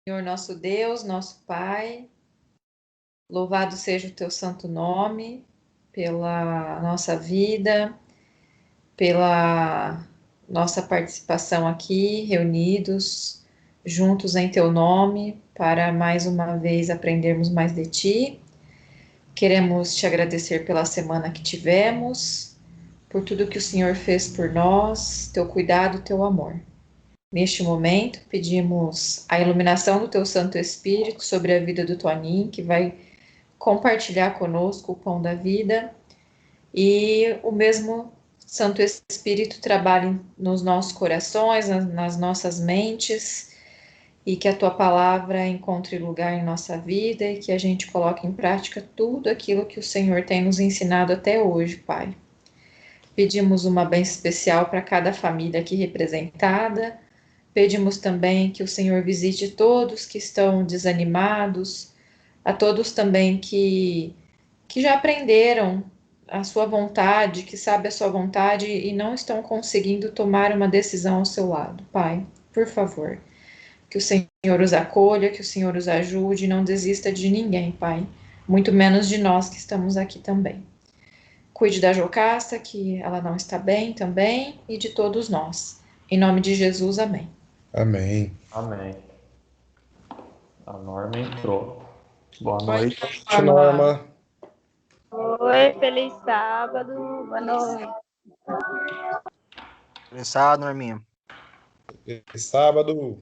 Senhor nosso Deus, nosso Pai, louvado seja o teu santo nome pela nossa vida, pela nossa participação aqui, reunidos, juntos em teu nome, para mais uma vez aprendermos mais de ti. Queremos te agradecer pela semana que tivemos, por tudo que o Senhor fez por nós, teu cuidado, teu amor. Neste momento, pedimos a iluminação do Teu Santo Espírito sobre a vida do Toninho, que vai compartilhar conosco o pão da vida, e o mesmo Santo Espírito trabalhe nos nossos corações, nas nossas mentes, e que a Tua palavra encontre lugar em nossa vida e que a gente coloque em prática tudo aquilo que o Senhor tem nos ensinado até hoje, Pai. Pedimos uma bênção especial para cada família aqui representada. Pedimos também que o Senhor visite todos que estão desanimados, a todos também que já aprenderam a sua vontade, que sabem a sua vontade e não estão conseguindo tomar uma decisão ao seu lado. Pai, por favor, que o Senhor os acolha, que o Senhor os ajude e não desista de ninguém, Pai, muito menos de nós que estamos aqui também. Cuide da Jocasta, que ela não está bem também, e de todos nós. Em nome de Jesus, amém. Amém. Amém. A Norma entrou. Boa noite. Norma. Oi, feliz sábado. Boa noite. Feliz sábado, Norminha. Feliz sábado.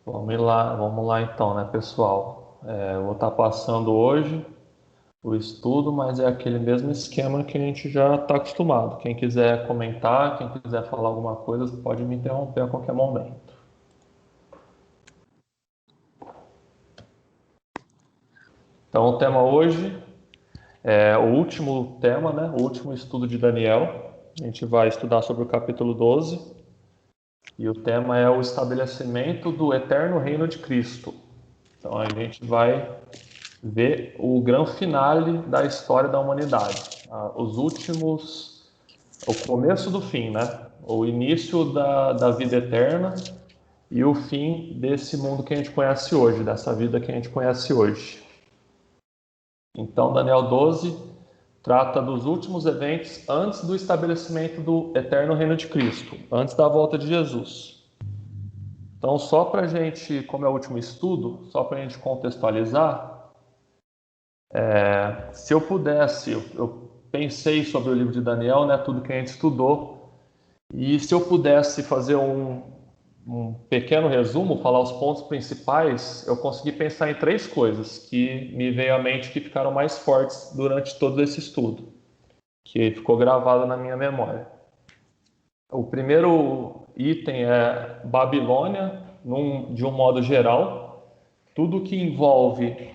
Vamos lá então, né, pessoal? Eu vou estar passando hoje o estudo, mas é aquele mesmo esquema que a gente já está acostumado. Quem quiser comentar, quem quiser falar alguma coisa, pode me interromper a qualquer momento. Então, o tema hoje é o último tema, né? O último estudo de Daniel. A gente vai estudar sobre o capítulo 12. E o tema é o estabelecimento do eterno reino de Cristo. Então, a gente vai ver o grande finale da história da humanidade. O começo do fim, né? O início da vida eterna e o fim desse mundo que a gente conhece hoje, dessa vida que a gente conhece hoje. Então, Daniel 12 trata dos últimos eventos antes do estabelecimento do eterno reino de Cristo, antes da volta de Jesus. Então, só para a gente, como é o último estudo, só para a gente contextualizar, se eu pudesse, eu pensei sobre o livro de Daniel, né, tudo que a gente estudou, e se eu pudesse fazer um pequeno resumo, falar os pontos principais, eu consegui pensar em 3 coisas que me veio à mente que ficaram mais fortes durante todo esse estudo, que ficou gravado na minha memória. O primeiro item é Babilônia, de um modo geral, tudo que envolve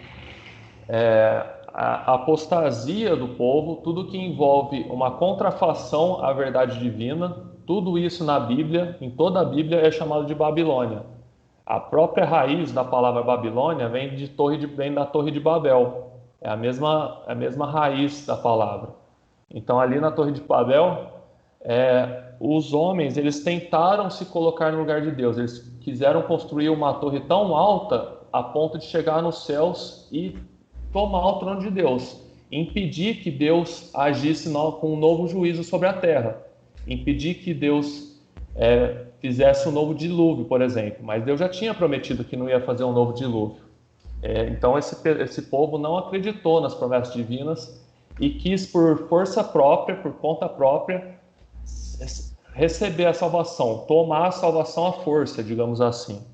a apostasia do povo, tudo que envolve uma contrafação à verdade divina, tudo isso na Bíblia, em toda a Bíblia, é chamado de Babilônia. A própria raiz da palavra Babilônia vem da Torre de Babel. É a mesma raiz da palavra. Então, ali na Torre de Babel, os homens eles tentaram se colocar no lugar de Deus. Eles quiseram construir uma torre tão alta a ponto de chegar nos céus e tomar o trono de Deus, impedir que Deus agisse com um novo juízo sobre a terra, impedir que Deus fizesse um novo dilúvio, por exemplo. Mas Deus já tinha prometido que não ia fazer um novo dilúvio. Então esse povo não acreditou nas promessas divinas e quis, por força própria, por conta própria, receber a salvação, tomar a salvação à força, digamos assim.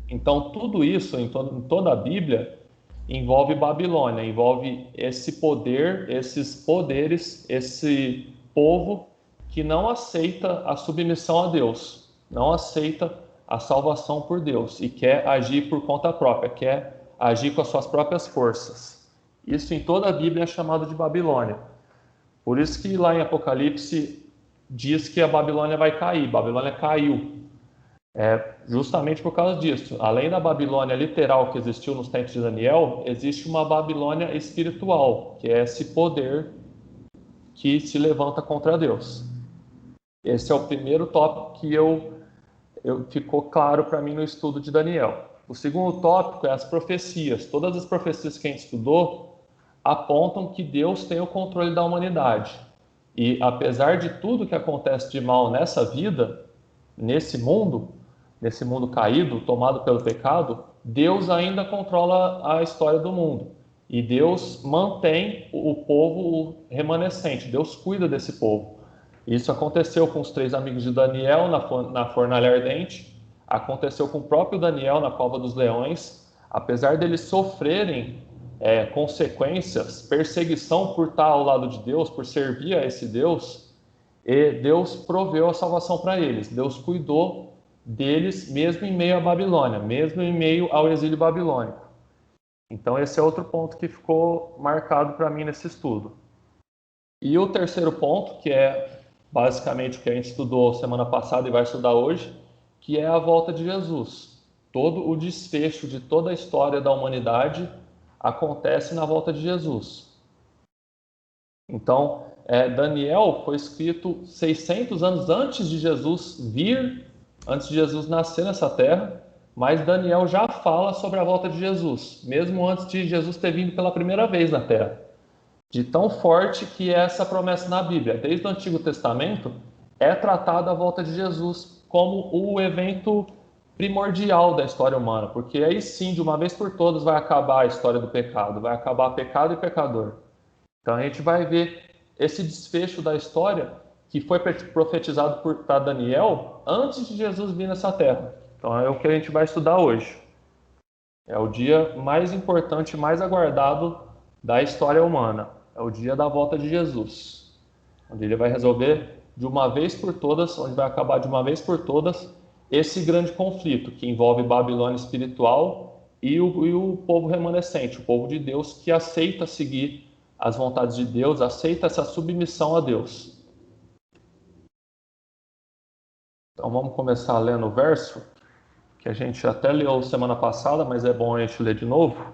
Então tudo isso, em toda a Bíblia, envolve Babilônia, envolve esse poder, esses poderes, esse povo que não aceita a submissão a Deus, não aceita a salvação por Deus e quer agir por conta própria, quer agir com as suas próprias forças. Isso em toda a Bíblia é chamado de Babilônia. Por isso que lá em Apocalipse diz que a Babilônia vai cair. Babilônia caiu. Justamente por causa disso. Além da Babilônia literal que existiu nos tempos de Daniel, existe uma Babilônia espiritual, que é esse poder que se levanta contra Deus. Esse é o primeiro tópico que eu ficou claro para mim no estudo de Daniel. O segundo tópico é as profecias. Todas as profecias que a gente estudou apontam que Deus tem o controle da humanidade. E apesar de tudo que acontece de mal nessa vida, nesse mundo caído, tomado pelo pecado, Deus ainda controla a história do mundo. E Deus mantém o povo remanescente, Deus cuida desse povo. Isso aconteceu com os 3 amigos de Daniel na fornalha ardente, aconteceu com o próprio Daniel na cova dos leões. Apesar deles sofrerem consequências, perseguição por estar ao lado de Deus, por servir a esse Deus, e Deus proveu a salvação para eles. Deus cuidou deles mesmo em meio à Babilônia, mesmo em meio ao exílio babilônico. Então esse é outro ponto que ficou marcado para mim nesse estudo. E o terceiro ponto, que é basicamente o que a gente estudou semana passada e vai estudar hoje, que é a volta de Jesus. Todo o desfecho de toda a história da humanidade acontece na volta de Jesus. Então, Daniel foi escrito 600 anos antes de Jesus vir, antes de Jesus nascer nessa terra, mas Daniel já fala sobre a volta de Jesus, mesmo antes de Jesus ter vindo pela primeira vez na terra. De tão forte que é essa promessa na Bíblia. Desde o Antigo Testamento é tratada a volta de Jesus como o evento primordial da história humana, porque aí sim, de uma vez por todas, vai acabar a história do pecado, vai acabar pecado e pecador. Então a gente vai ver esse desfecho da história que foi profetizado por Daniel antes de Jesus vir nessa terra. Então é o que a gente vai estudar hoje. É o dia mais importante, mais aguardado da história humana. É o dia da volta de Jesus, onde ele vai resolver de uma vez por todas, onde vai acabar de uma vez por todas esse grande conflito que envolve Babilônia espiritual e o povo remanescente, o povo de Deus que aceita seguir as vontades de Deus, aceita essa submissão a Deus. Então vamos começar lendo o verso, que a gente até leu semana passada, mas é bom a gente ler de novo.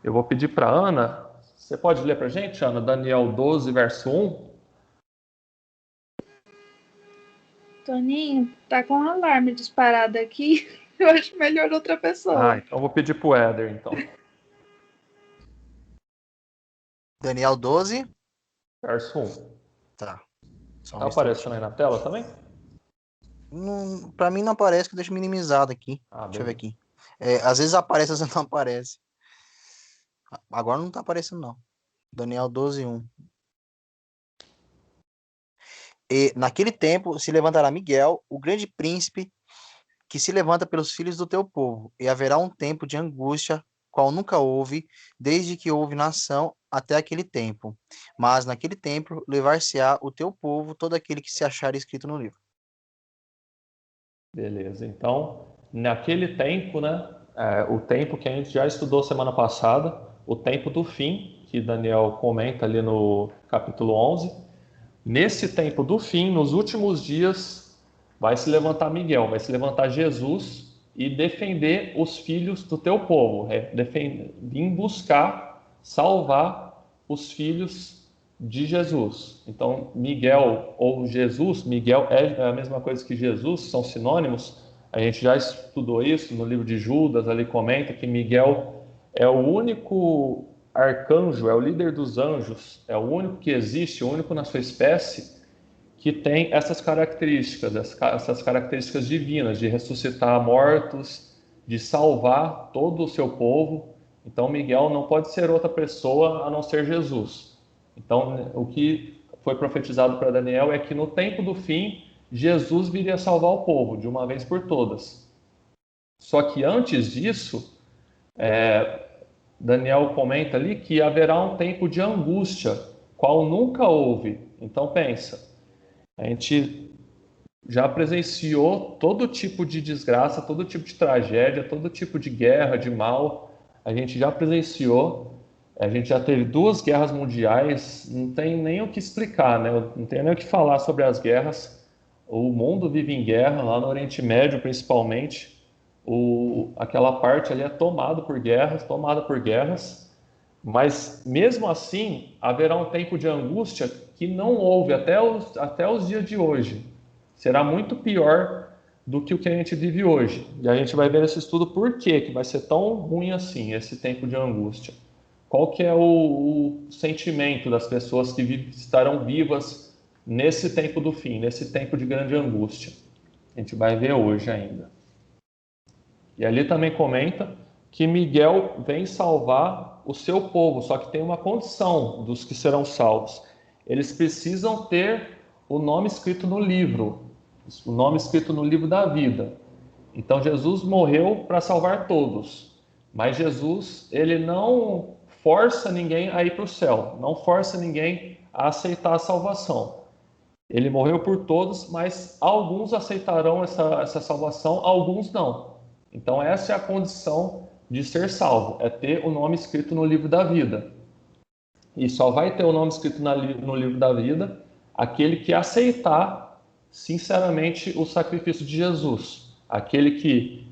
Eu vou pedir para a Ana, você pode ler para a gente, Ana, Daniel 12, verso 1? Toninho, tá com um alarme disparado aqui. Eu acho melhor outra pessoa. Então eu vou pedir para o Éder, então. Daniel 12. Verso 1. Tá. Só Tá aparecendo aí na tela também? Pra mim não aparece, que eu deixo minimizado aqui. Deixa eu ver aqui. Às vezes aparece, às vezes não aparece. Agora não tá aparecendo, não. Daniel 12, 1. E naquele tempo se levantará Miguel, o grande príncipe, que se levanta pelos filhos do teu povo, e haverá um tempo de angústia, qual nunca houve, desde que houve nação até aquele tempo. Mas naquele tempo levar-se-á o teu povo, todo aquele que se achar escrito no livro. Beleza, então, naquele tempo, né, o tempo que a gente já estudou semana passada, o tempo do fim, que Daniel comenta ali no capítulo 11, nesse tempo do fim, nos últimos dias, vai se levantar Miguel, vai se levantar Jesus e defender os filhos do teu povo, vir buscar, salvar os filhos de Jesus. Então, Miguel ou Jesus, Miguel é a mesma coisa que Jesus, são sinônimos. A gente já estudou isso no livro de Judas, ali comenta que Miguel é o único arcanjo, é o líder dos anjos, é o único que existe, o único na sua espécie que tem essas características divinas, de ressuscitar mortos, de salvar todo o seu povo. Então, Miguel não pode ser outra pessoa a não ser Jesus. Então, o que foi profetizado para Daniel é que no tempo do fim, Jesus viria salvar o povo, de uma vez por todas. Só que antes disso, Daniel comenta ali que haverá um tempo de angústia, qual nunca houve. Então, pensa, a gente já presenciou todo tipo de desgraça, todo tipo de tragédia, todo tipo de guerra, de mal. A gente já presenciou. A gente já teve 2 guerras mundiais, não tem nem o que explicar, né? Não tem nem o que falar sobre as guerras. O mundo vive em guerra, lá no Oriente Médio principalmente. Aquela parte ali é tomada por guerras. Mas mesmo assim, haverá um tempo de angústia que não houve até os dias de hoje. Será muito pior do que o que a gente vive hoje. E a gente vai ver nesse estudo por que vai ser tão ruim assim, esse tempo de angústia. Qual que é o sentimento das pessoas que estarão vivas nesse tempo do fim, nesse tempo de grande angústia. A gente vai ver hoje ainda. E ali também comenta que Miguel vem salvar o seu povo, só que tem uma condição dos que serão salvos. Eles precisam ter o nome escrito no livro, o nome escrito no livro da vida. Então Jesus morreu para salvar todos, mas Jesus, ele não força ninguém a ir para o céu, não força ninguém a aceitar a salvação. Ele morreu por todos, mas alguns aceitarão essa salvação, alguns não. Então essa é a condição de ser salvo, é ter o nome escrito no livro da vida. E só vai ter o nome escrito no livro da vida aquele que aceitar sinceramente o sacrifício de Jesus. Aquele que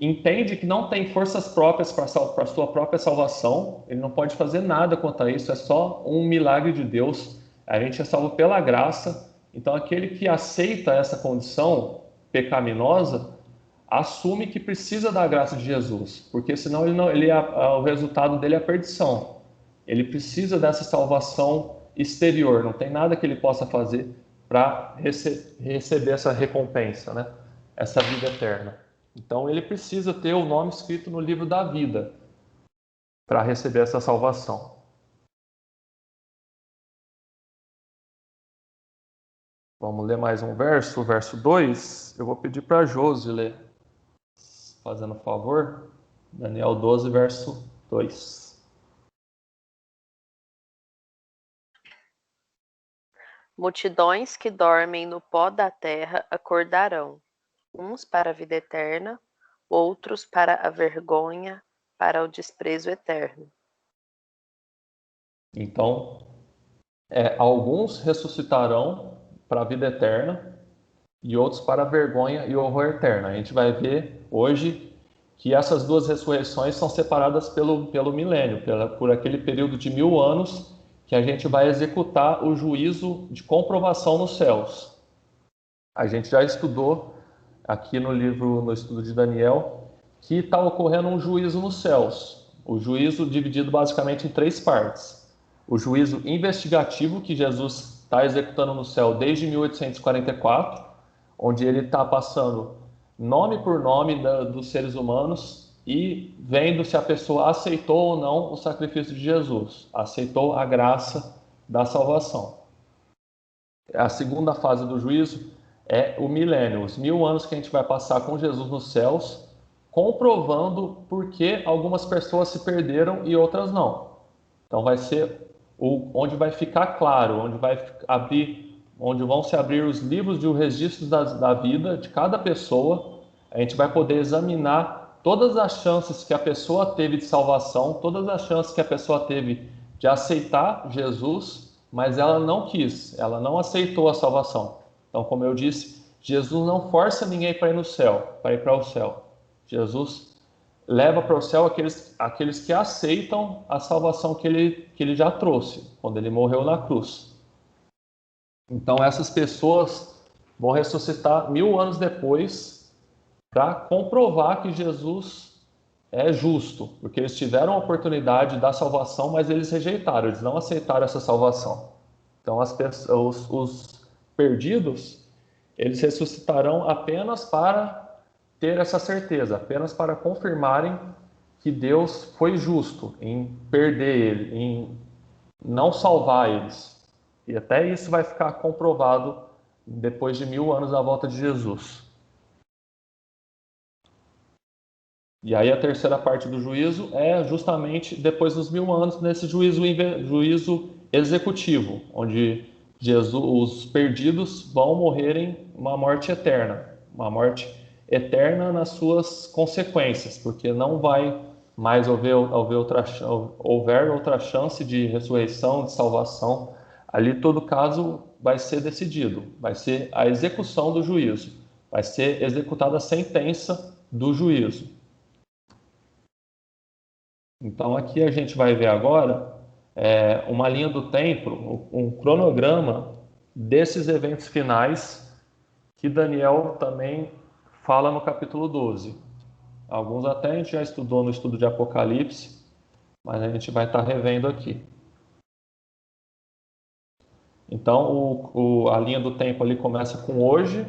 entende que não tem forças próprias para a sua própria salvação, ele não pode fazer nada quanto a isso, é só um milagre de Deus. A gente é salvo pela graça. Então aquele que aceita essa condição pecaminosa assume que precisa da graça de Jesus, porque senão o resultado dele é a perdição. Ele precisa dessa salvação exterior, não tem nada que ele possa fazer para receber essa recompensa, né? Essa vida eterna. Então ele precisa ter o nome escrito no livro da vida para receber essa salvação. Vamos ler mais um verso, o verso 2. Eu vou pedir para a Josi ler, fazendo favor. Daniel 12, verso 2. Multidões que dormem no pó da terra acordarão, uns para a vida eterna, outros para a vergonha, para o desprezo eterno. Então, alguns ressuscitarão para a vida eterna e outros para a vergonha e o horror eterno. A gente vai ver hoje que essas duas ressurreições são separadas pelo milênio, por aquele período de 1000 anos que a gente vai executar o juízo de comprovação nos céus. A gente já estudou aqui no estudo de Daniel, que está ocorrendo um juízo nos céus. O juízo dividido basicamente em 3 partes. O juízo investigativo, que Jesus está executando no céu desde 1844, onde ele está passando nome por nome dos seres humanos e vendo se a pessoa aceitou ou não o sacrifício de Jesus, aceitou a graça da salvação. A segunda fase do juízo é o milênio, os 1000 anos que a gente vai passar com Jesus nos céus, comprovando por que algumas pessoas se perderam e outras não. Então vai ser onde vai ficar claro, onde vão se abrir os livros de registros da vida de cada pessoa. A gente vai poder examinar todas as chances que a pessoa teve de salvação, todas as chances que a pessoa teve de aceitar Jesus, mas ela não quis, ela não aceitou a salvação. Então, como eu disse, Jesus não força ninguém para ir no céu, para ir para o céu. Jesus leva para o céu aqueles que aceitam a salvação que ele já trouxe, quando ele morreu na cruz. Então, essas pessoas vão ressuscitar 1000 anos depois para comprovar que Jesus é justo, porque eles tiveram a oportunidade da salvação, mas eles rejeitaram, eles não aceitaram essa salvação. Então, os perdidos, eles ressuscitarão apenas para ter essa certeza, apenas para confirmarem que Deus foi justo em perder ele, em não salvar eles. E até isso vai ficar comprovado depois de 1000 anos da volta de Jesus. E aí a terceira parte do juízo é justamente depois dos 1000 anos, nesse juízo executivo, onde os perdidos vão morrerem uma morte eterna nas suas consequências, porque não vai mais houver outra chance de ressurreição, de salvação. Ali todo caso vai ser decidido, vai ser a execução do juízo, vai ser executada a sentença do juízo. Então aqui a gente vai ver agora uma linha do tempo, um cronograma desses eventos finais que Daniel também fala no capítulo 12. Alguns até a gente já estudou no estudo de Apocalipse, mas a gente vai estar revendo aqui. Então, a linha do tempo ali começa com hoje,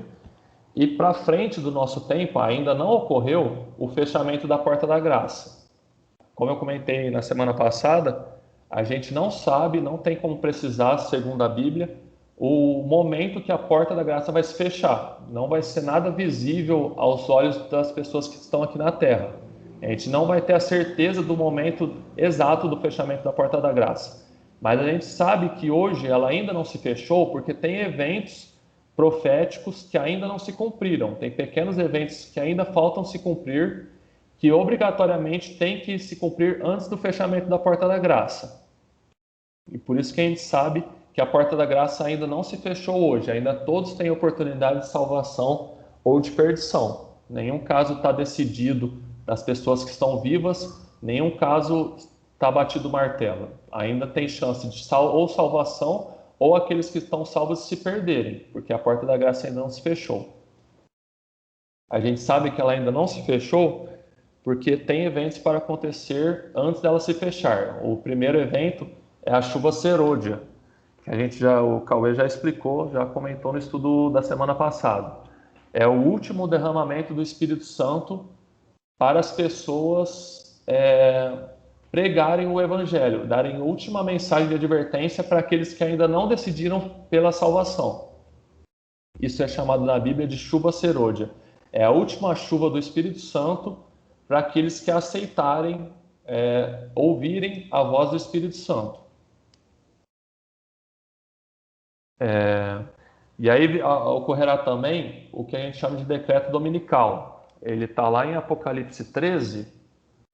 e para frente do nosso tempo ainda não ocorreu o fechamento da Porta da Graça. Como eu comentei na semana passada, a gente não sabe, não tem como precisar, segundo a Bíblia, o momento que a Porta da Graça vai se fechar. Não vai ser nada visível aos olhos das pessoas que estão aqui na Terra. A gente não vai ter a certeza do momento exato do fechamento da Porta da Graça. Mas a gente sabe que hoje ela ainda não se fechou porque tem eventos proféticos que ainda não se cumpriram. Tem pequenos eventos que ainda faltam se cumprir, que obrigatoriamente tem que se cumprir antes do fechamento da Porta da Graça. E por isso que a gente sabe que a Porta da Graça ainda não se fechou hoje. Ainda todos têm oportunidade de salvação ou de perdição. Nenhum caso está decidido das pessoas que estão vivas, nenhum caso está batido o martelo. Ainda tem chance de ou salvação ou aqueles que estão salvos se perderem, porque a Porta da Graça ainda não se fechou. A gente sabe que ela ainda não se fechou porque tem eventos para acontecer antes dela se fechar. O primeiro evento é a chuva serôdia, que o Cauê já explicou, já comentou no estudo da semana passada. É o último derramamento do Espírito Santo para as pessoas pregarem o Evangelho, darem a última mensagem de advertência para aqueles que ainda não decidiram pela salvação. Isso é chamado na Bíblia de chuva serôdia. É a última chuva do Espírito Santo para aqueles que aceitarem, ouvirem a voz do Espírito Santo. E aí ocorrerá também o que a gente chama de decreto dominical. Ele está lá em Apocalipse 13.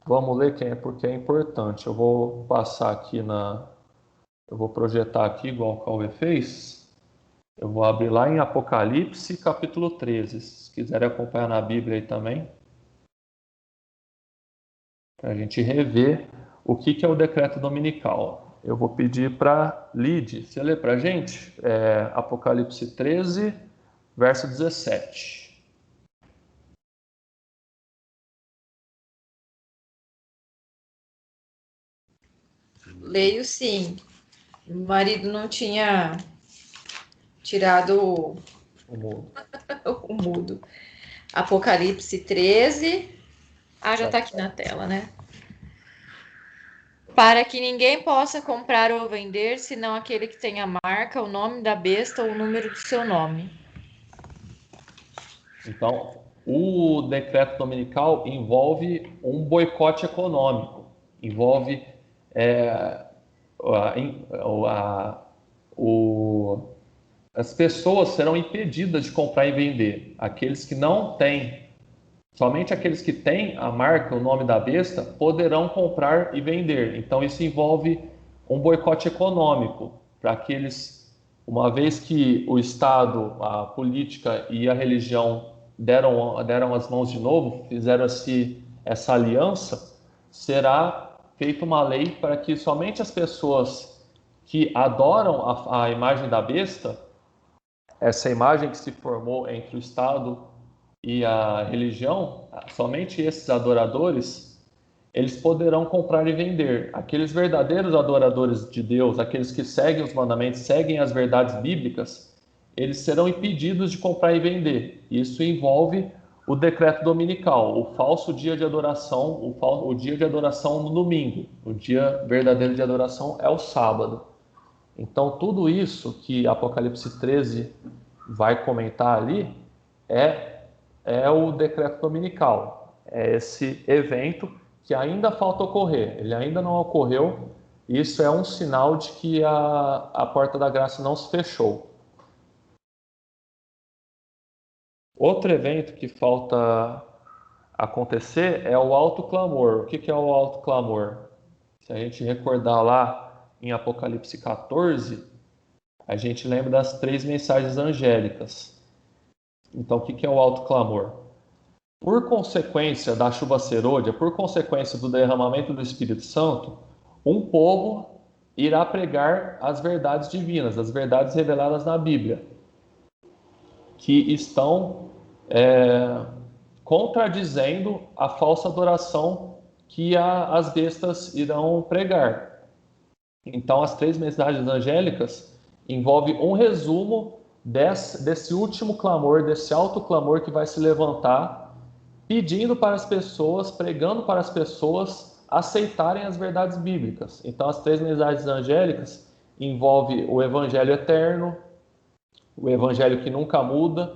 Vamos ler porque é importante. Eu vou passar aqui eu vou projetar aqui igual o Cauê fez. Eu vou abrir lá em Apocalipse capítulo 13. Se quiserem acompanhar na Bíblia aí também. Para a gente rever o que é o decreto dominical. Eu vou pedir para Lide, você lê para a gente? Apocalipse 13, verso 17. Leio sim. O marido não tinha tirado o mudo. Apocalipse 13. Já está aqui na tela, né? Para que ninguém possa comprar ou vender, senão aquele que tem a marca, o nome da besta ou o número do seu nome. Então, o decreto dominical envolve um boicote econômico, envolve as pessoas serão impedidas de comprar e vender. Aqueles que não têm, somente aqueles que têm a marca, o nome da besta, poderão comprar e vender. Então isso envolve um boicote econômico para aqueles, uma vez que o Estado, a política e a religião deram as mãos de novo, fizeram-se essa aliança, será feita uma lei para que somente as pessoas que adoram a imagem da besta, essa imagem que se formou entre o Estado e a religião, somente esses adoradores, eles poderão comprar e vender. Aqueles verdadeiros adoradores de Deus, aqueles que seguem os mandamentos, seguem as verdades bíblicas, eles serão impedidos de comprar e vender. Isso envolve o decreto dominical, o falso dia de adoração, o dia de adoração no domingo. O dia verdadeiro de adoração é o sábado. Então, tudo isso que Apocalipse 13 vai comentar ali é o decreto dominical. É esse evento que ainda falta ocorrer. Ele ainda não ocorreu. Isso é um sinal de que a porta da graça não se fechou. Outro evento que falta acontecer é o alto clamor. O que é o alto clamor? Se a gente recordar lá em Apocalipse 14, a gente lembra das 3 mensagens angélicas. Então, o que é o alto clamor? Por consequência da chuva serôdia, por consequência do derramamento do Espírito Santo, um povo irá pregar as verdades divinas, as verdades reveladas na Bíblia. que estão contradizendo a falsa adoração que as bestas irão pregar. Então, as 3 mensagens angélicas envolvem um resumo desse último clamor, desse alto clamor que vai se levantar, pedindo para as pessoas, pregando para as pessoas aceitarem as verdades bíblicas. Então, as 3 mensagens angélicas envolvem o evangelho eterno, o evangelho que nunca muda,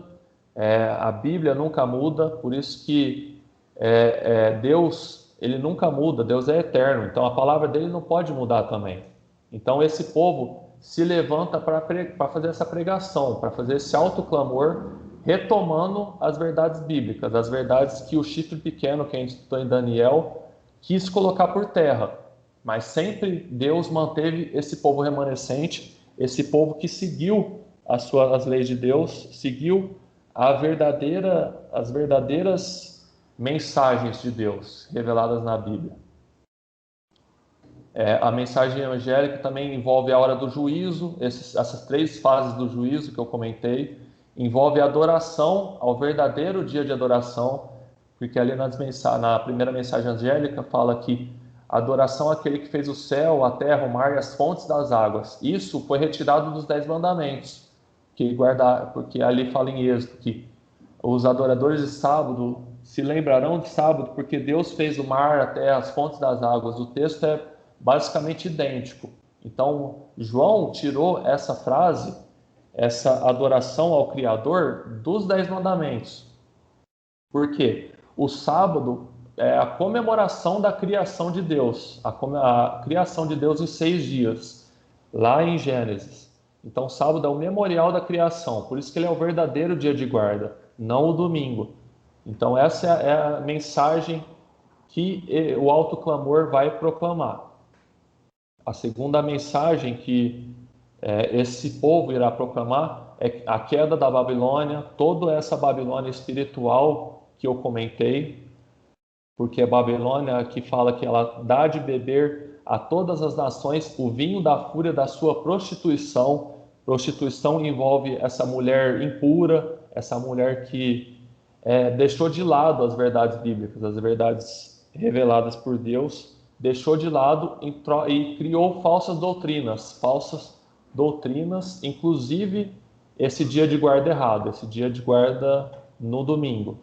a Bíblia nunca muda, por isso que Deus, ele nunca muda, Deus é eterno, então a palavra dele não pode mudar também. Então esse povo se levanta para fazer essa pregação, para fazer esse alto clamor, retomando as verdades bíblicas, as verdades que o chifre pequeno, que a gente estudou em Daniel, quis colocar por terra. Mas sempre Deus manteve esse povo remanescente, esse povo que seguiu as leis de Deus, seguiu as verdadeiras mensagens de Deus reveladas na Bíblia. A mensagem angélica também envolve a hora do juízo, essas 3 fases do juízo que eu comentei, envolve a adoração ao verdadeiro dia de adoração, porque ali na primeira mensagem angélica fala que a adoração àquele que fez o céu, a terra, o mar e as fontes das águas. Isso foi retirado dos 10 mandamentos, porque ali fala em Êxodo que os adoradores de sábado se lembrarão de sábado, porque Deus fez o mar, a terra, as fontes das águas. O texto é basicamente idêntico. Então, João tirou essa frase, essa adoração ao Criador, dos 10 mandamentos. Por quê? O sábado é a comemoração da criação de Deus, a criação de Deus em 6 dias, lá em Gênesis. Então, sábado é o memorial da criação, por isso que ele é o verdadeiro dia de guarda, não o domingo. Então, essa é a mensagem que o alto clamor vai proclamar. A segunda mensagem que esse povo irá proclamar é a queda da Babilônia, toda essa Babilônia espiritual que eu comentei, porque a Babilônia que fala que ela dá de beber a todas as nações o vinho da fúria da sua prostituição. Prostituição envolve essa mulher impura, essa mulher que deixou de lado as verdades bíblicas, as verdades reveladas por Deus, deixou de lado e criou falsas doutrinas, inclusive esse dia de guarda errado, esse dia de guarda no domingo.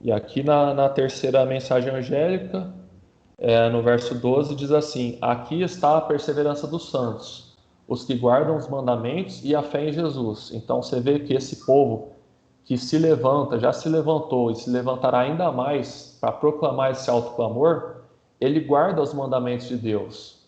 E aqui na terceira mensagem angélica, no verso 12, diz assim: aqui está a perseverança dos santos, os que guardam os mandamentos e a fé em Jesus. Então você vê que esse povo que se levanta, já se levantou e se levantará ainda mais para proclamar esse alto clamor, ele guarda os mandamentos de Deus.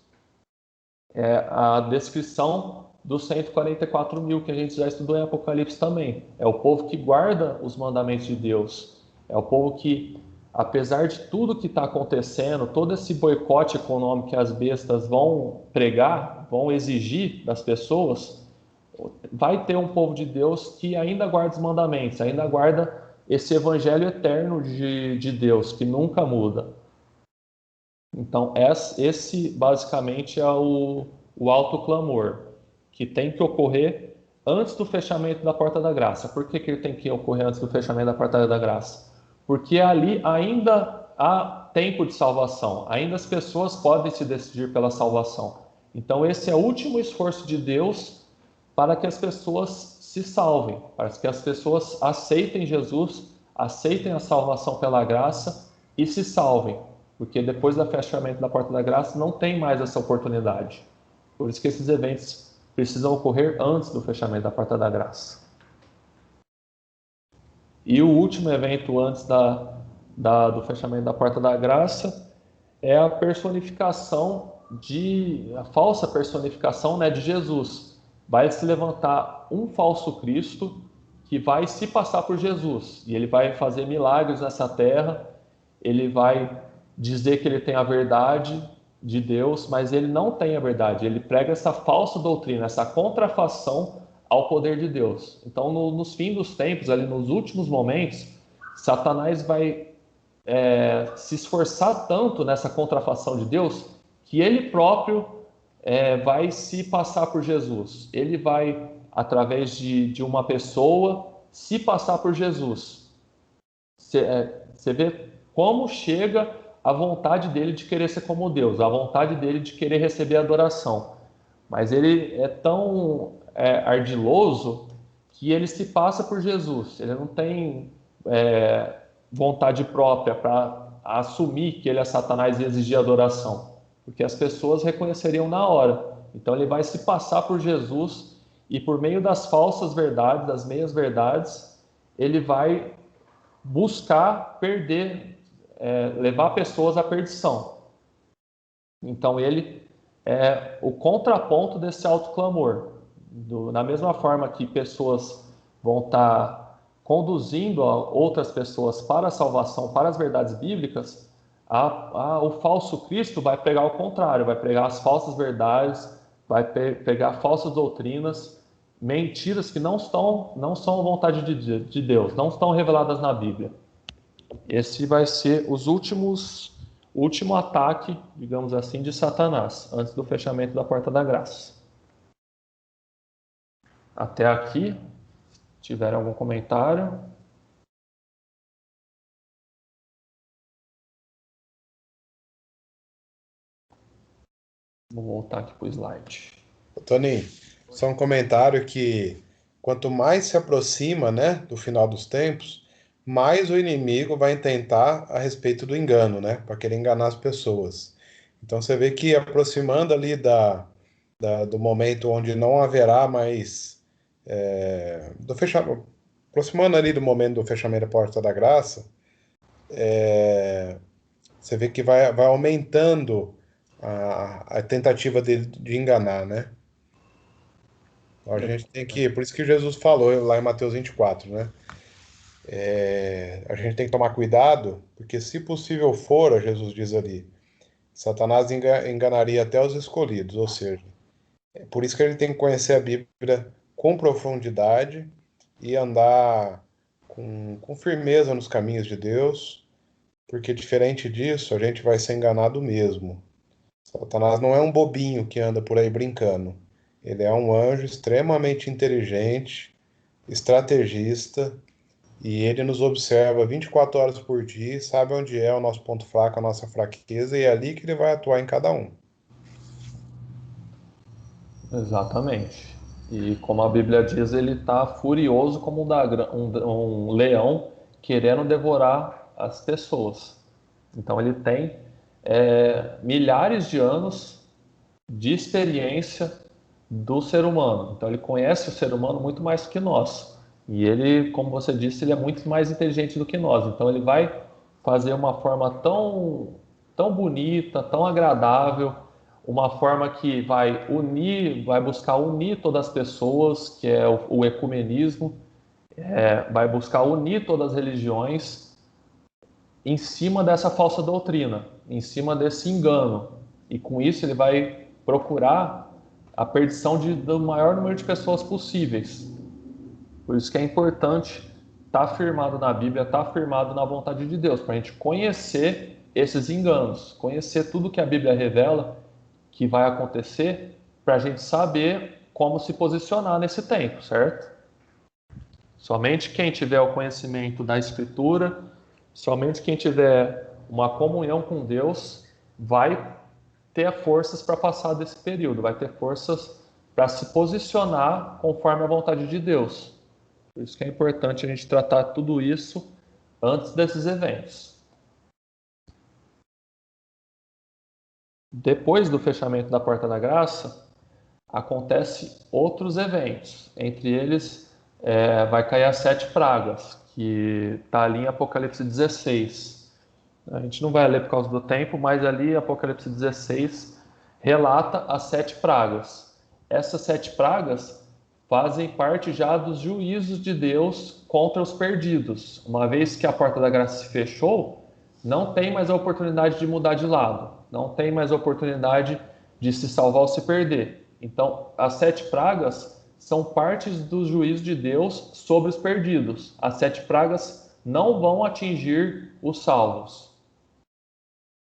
A descrição dos 144 mil que a gente já estudou em Apocalipse também. É o povo que guarda os mandamentos de Deus. É o povo que, apesar de tudo que está acontecendo, todo esse boicote econômico que as bestas vão pregar, vão exigir das pessoas, vai ter um povo de Deus que ainda guarda os mandamentos, ainda guarda esse evangelho eterno de Deus, que nunca muda. Então, esse basicamente é o alto clamor, que tem que ocorrer antes do fechamento da porta da graça. Por que ele tem que ocorrer antes do fechamento da porta da graça? Porque ali ainda há tempo de salvação, ainda as pessoas podem se decidir pela salvação. Então, esse é o último esforço de Deus para que as pessoas se salvem, para que as pessoas aceitem Jesus, aceitem a salvação pela graça e se salvem. Porque depois do fechamento da porta da graça não tem mais essa oportunidade. Por isso que esses eventos precisam ocorrer antes do fechamento da porta da graça. E o último evento antes do fechamento da porta da graça é a personificação a falsa personificação, de Jesus. Vai se levantar um falso Cristo que vai se passar por Jesus. E ele vai fazer milagres nessa terra, ele vai dizer que ele tem a verdade de Deus, mas ele não tem a verdade. Ele prega essa falsa doutrina, essa contrafação ao poder de Deus. Então, nos fins dos tempos, ali nos últimos momentos, Satanás vai se esforçar tanto nessa contrafação de Deus que ele próprio vai se passar por Jesus. Ele vai, através de uma pessoa, se passar por Jesus. Você vê como chega a vontade dele de querer ser como Deus, a vontade dele de querer receber adoração. Mas ele é tão ardiloso que ele se passa por Jesus. Ele não tem vontade própria para assumir que ele é Satanás e exigir adoração, porque as pessoas reconheceriam na hora. Então ele vai se passar por Jesus e por meio das falsas verdades, das meias verdades, ele vai buscar levar pessoas à perdição. Então ele é o contraponto desse autoclamor. Na mesma forma que pessoas vão estar conduzindo outras pessoas para a salvação, para as verdades bíblicas, o falso Cristo vai pregar o contrário, vai pregar as falsas verdades, vai pegar falsas doutrinas, mentiras que não são a vontade de Deus, não estão reveladas na Bíblia. Esse vai ser o último ataque, digamos assim, de Satanás, antes do fechamento da porta da graça. Até aqui, tiveram algum comentário? Vou voltar aqui para o slide. Toninho, só um comentário que quanto mais se aproxima, né, do final dos tempos, mais o inimigo vai tentar a respeito do engano, né, para querer enganar as pessoas. Então você vê que aproximando ali do momento onde não haverá mais aproximando ali do momento do fechamento da porta da graça, você vê que vai aumentando a tentativa de enganar, né? Então a gente tem que, por isso que Jesus falou lá em Mateus 24, né? A gente tem que tomar cuidado, porque se possível for, Jesus diz ali, Satanás enganaria até os escolhidos, ou seja, é por isso que ele tem que conhecer a Bíblia com profundidade e andar com firmeza nos caminhos de Deus, porque diferente disso, a gente vai ser enganado mesmo. Satanás não é um bobinho que anda por aí brincando. Ele é um anjo extremamente inteligente, estrategista, e ele nos observa 24 horas por dia, sabe onde é o nosso ponto fraco, a nossa fraqueza, e é ali que ele vai atuar em cada um. Exatamente. E como a Bíblia diz, ele está furioso como um leão querendo devorar as pessoas. Então ele tem milhares de anos de experiência do ser humano. Então ele conhece o ser humano muito mais que nós. E ele, como você disse, ele é muito mais inteligente do que nós. Então ele vai fazer uma forma tão, tão bonita, tão agradável, uma forma que vai buscar unir todas as pessoas, que é o ecumenismo, vai buscar unir todas as religiões em cima dessa falsa doutrina, em cima desse engano. E com isso ele vai procurar a perdição do maior número de pessoas possíveis. Por isso que é importante estar firmado na Bíblia, estar firmado na vontade de Deus, para a gente conhecer esses enganos, conhecer tudo que a Bíblia revela que vai acontecer, para a gente saber como se posicionar nesse tempo, certo? Somente quem tiver o conhecimento da Escritura, somente quem tiver uma comunhão com Deus, vai ter forças para passar desse período, vai ter forças para se posicionar conforme a vontade de Deus. Por isso que é importante a gente tratar tudo isso antes desses eventos. Depois do fechamento da Porta da Graça, acontece outros eventos. Entre eles, vai cair as 7 pragas, que está ali em Apocalipse 16. A gente não vai ler por causa do tempo, mas ali Apocalipse 16 relata as 7 pragas. Essas 7 pragas fazem parte já dos juízos de Deus contra os perdidos. Uma vez que a Porta da Graça se fechou, não tem mais a oportunidade de mudar de lado. Não tem mais oportunidade de se salvar ou se perder. Então, as 7 pragas são partes do juízo de Deus sobre os perdidos. As 7 pragas não vão atingir os salvos.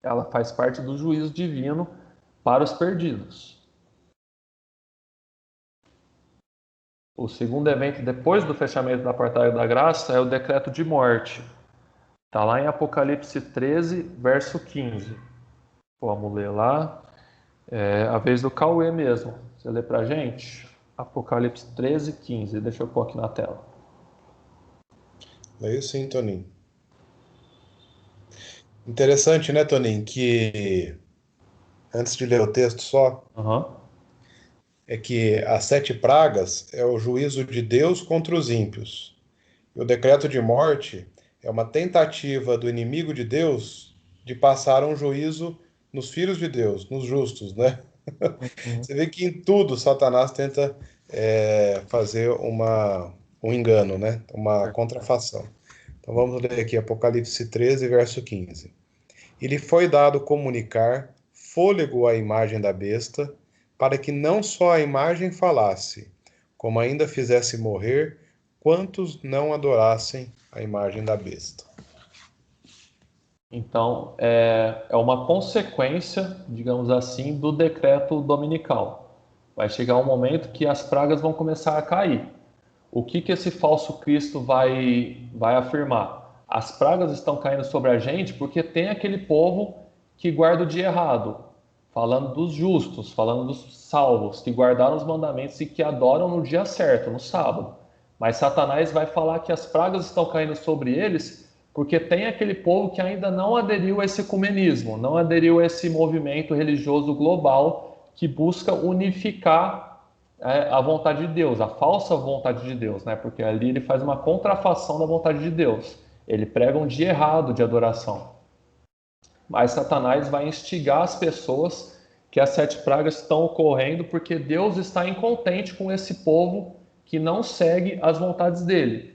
Ela faz parte do juízo divino para os perdidos. O segundo evento depois do fechamento da porta da graça é o decreto de morte. Está lá em Apocalipse 13, verso 15. Vamos ler lá. É a vez do Cauê mesmo. Você lê pra gente? Apocalipse 13, 15. Deixa eu pôr aqui na tela. Leio sim, Toninho. Interessante, né, Toninho, que antes de ler o texto só, Aham. é que as 7 pragas é o juízo de Deus contra os ímpios. E o decreto de morte é uma tentativa do inimigo de Deus de passar um juízo nos filhos de Deus, nos justos, né? Uhum. Você vê que em tudo Satanás tenta fazer um engano, né? Uma contrafação. Então vamos ler aqui Apocalipse 13, verso 15. E lhe foi dado comunicar fôlego à imagem da besta, para que não só a imagem falasse, como ainda fizesse morrer quantos não adorassem a imagem da besta. Então, é uma consequência, digamos assim, do decreto dominical. Vai chegar um momento que as pragas vão começar a cair. O que esse falso Cristo vai afirmar? As pragas estão caindo sobre a gente porque tem aquele povo que guarda o dia errado, falando dos justos, falando dos salvos, que guardaram os mandamentos e que adoram no dia certo, no sábado. Mas Satanás vai falar que as pragas estão caindo sobre eles porque tem aquele povo que ainda não aderiu a esse ecumenismo, não aderiu a esse movimento religioso global que busca unificar a vontade de Deus, a falsa vontade de Deus, né? Porque ali ele faz uma contrafação da vontade de Deus. Ele prega um dia errado de adoração. Mas Satanás vai instigar as pessoas que as 7 pragas estão ocorrendo porque Deus está incontente com esse povo que não segue as vontades dele.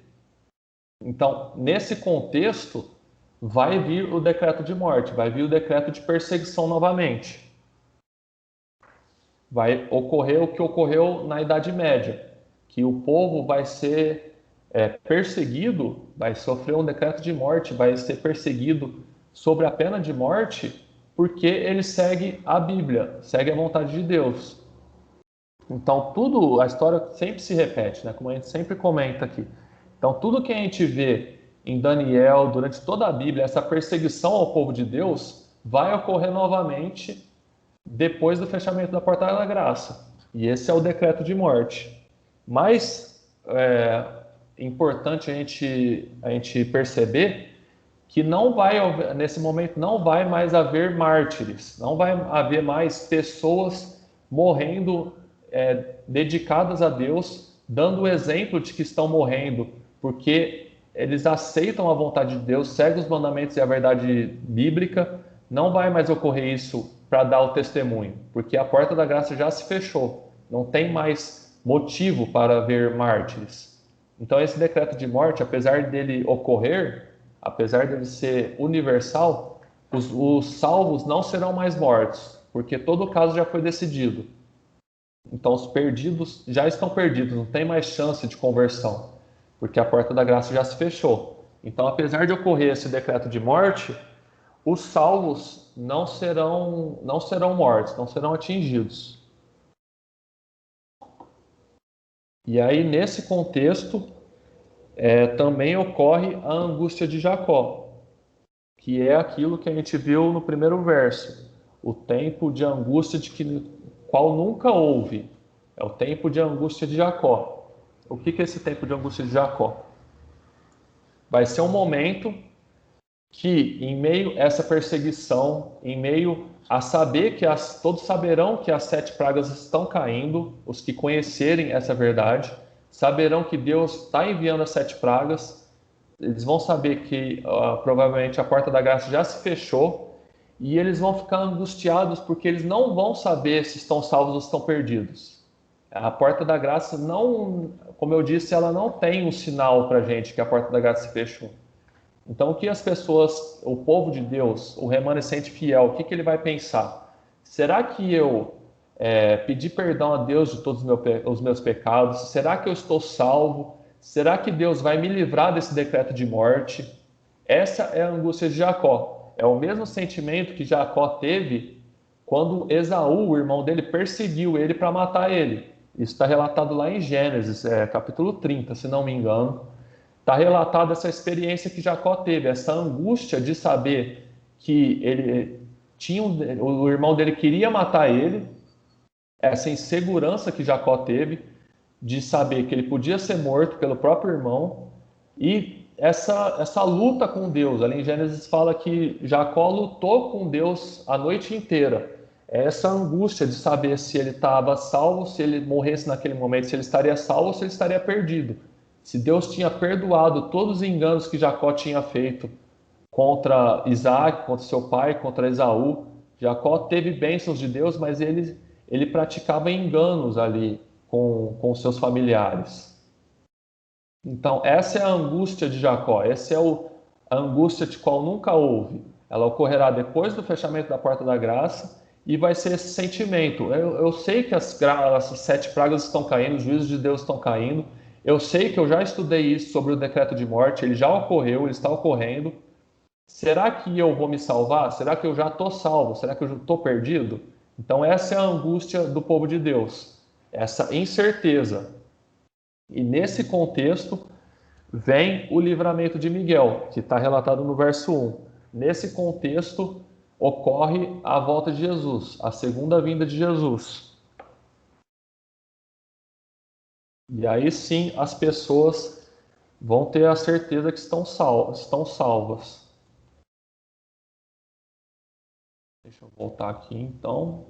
Então, nesse contexto, vai vir o decreto de morte, vai vir o decreto de perseguição novamente. Vai ocorrer o que ocorreu na Idade Média, que o povo vai ser perseguido, vai sofrer um decreto de morte, vai ser perseguido sobre a pena de morte, porque ele segue a Bíblia, segue a vontade de Deus. Então, a história sempre se repete, né? Como a gente sempre comenta aqui. Então, tudo que a gente vê em Daniel, durante toda a Bíblia, essa perseguição ao povo de Deus, vai ocorrer novamente depois do fechamento da porta da graça. E esse é o decreto de morte. Mas importante a gente perceber que não vai, nesse momento, não vai mais haver mártires, não vai haver mais pessoas morrendo dedicadas a Deus, dando o exemplo de que estão morrendo, porque eles aceitam a vontade de Deus, seguem os mandamentos e a verdade bíblica. Não vai mais ocorrer isso para dar o testemunho, porque a porta da graça já se fechou, não tem mais motivo para haver mártires. Então esse decreto de morte, apesar dele ocorrer, apesar dele ser universal, os salvos não serão mais mortos, porque todo o caso já foi decidido. Então os perdidos já estão perdidos, não tem mais chance de conversão, porque a porta da graça já se fechou. Então, apesar de ocorrer esse decreto de morte, os salvos não serão mortos, não serão atingidos. E aí, nesse contexto, também ocorre a angústia de Jacó, que é aquilo que a gente viu no primeiro verso, o tempo de angústia qual nunca houve. É o tempo de angústia de Jacó. O que é esse tempo de angústia de Jacó? Vai ser um momento que, em meio a essa perseguição, em meio a saber que todos saberão que as 7 pragas estão caindo, os que conhecerem essa verdade, saberão que Deus está enviando as 7 pragas, eles vão saber que provavelmente a porta da graça já se fechou, e eles vão ficar angustiados porque eles não vão saber se estão salvos ou estão perdidos. A porta da graça não, como eu disse, ela não tem um sinal para a gente que a porta da graça se fechou. Então, o que as pessoas, o povo de Deus, o remanescente fiel, o que ele vai pensar? Será que eu pedi perdão a Deus de todos os meus pecados? Será que eu estou salvo? Será que Deus vai me livrar desse decreto de morte? Essa é a angústia de Jacó. É o mesmo sentimento que Jacó teve quando Esaú, o irmão dele, perseguiu ele para matar ele. Isso está relatado lá em Gênesis, capítulo 30, se não me engano. Está relatada essa experiência que Jacó teve, essa angústia de saber que ele tinha o irmão dele queria matar ele, essa insegurança que Jacó teve de saber que ele podia ser morto pelo próprio irmão, e essa luta com Deus. Ali em Gênesis fala que Jacó lutou com Deus a noite inteira. Essa angústia de saber se ele estava salvo, se ele morresse naquele momento, se ele estaria salvo ou se ele estaria perdido. Se Deus tinha perdoado todos os enganos que Jacó tinha feito contra Isaac, contra seu pai, contra Esaú. Jacó teve bênçãos de Deus, mas ele praticava enganos ali com seus familiares. Então, essa é a angústia de Jacó, essa é a angústia de qual nunca houve. Ela ocorrerá depois do fechamento da porta da graça e vai ser esse sentimento. Eu sei que as 7 pragas estão caindo, os juízos de Deus estão caindo. Eu sei que eu já estudei isso sobre o decreto de morte, ele já ocorreu, ele está ocorrendo. Será que eu vou me salvar? Será que eu já estou salvo? Será que eu estou perdido? Então, essa é a angústia do povo de Deus, essa incerteza. E nesse contexto vem o livramento de Miguel, que está relatado no verso 1. Nesse contexto ocorre a volta de Jesus, a segunda vinda de Jesus. E aí sim as pessoas vão ter a certeza que estão salvas. Deixa eu voltar aqui então.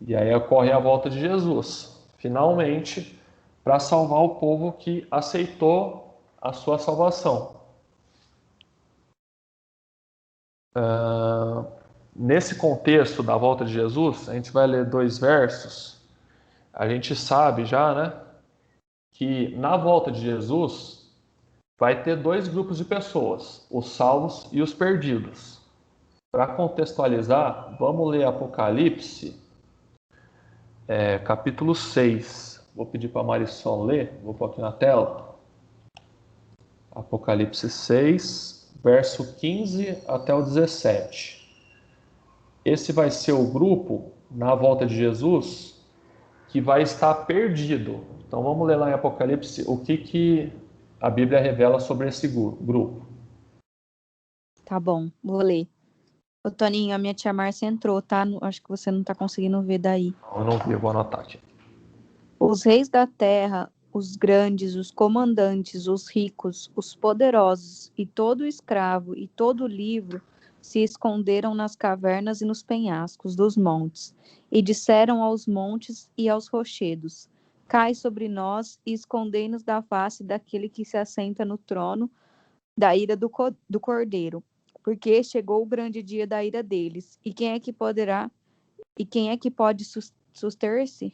E aí ocorre a volta de Jesus, finalmente, para salvar o povo que aceitou a sua salvação. Nesse contexto da volta de Jesus, a gente vai ler 2 versos. A gente sabe já, né, que na volta de Jesus vai ter 2 grupos de pessoas, os salvos e os perdidos. Para contextualizar, vamos ler Apocalipse, capítulo 6. Vou pedir para a Marisol ler, vou pôr aqui na tela. Apocalipse 6, verso 15 até o 17. Esse vai ser o grupo, na volta de Jesus, que vai estar perdido. Então vamos ler lá em Apocalipse o que a Bíblia revela sobre esse grupo. Tá bom, vou ler. Ô, Toninho, a minha tia Márcia entrou, tá? Acho que você não tá conseguindo ver daí. Eu não vi, eu vou anotar aqui. Os reis da terra, os grandes, os comandantes, os ricos, os poderosos, e todo escravo e todo livro se esconderam nas cavernas e nos penhascos dos montes, e disseram aos montes e aos rochedos: Cai sobre nós e escondei-nos da face daquele que se assenta no trono da ira do Cordeiro, porque chegou o grande dia da ira deles. E quem é que pode suster-se?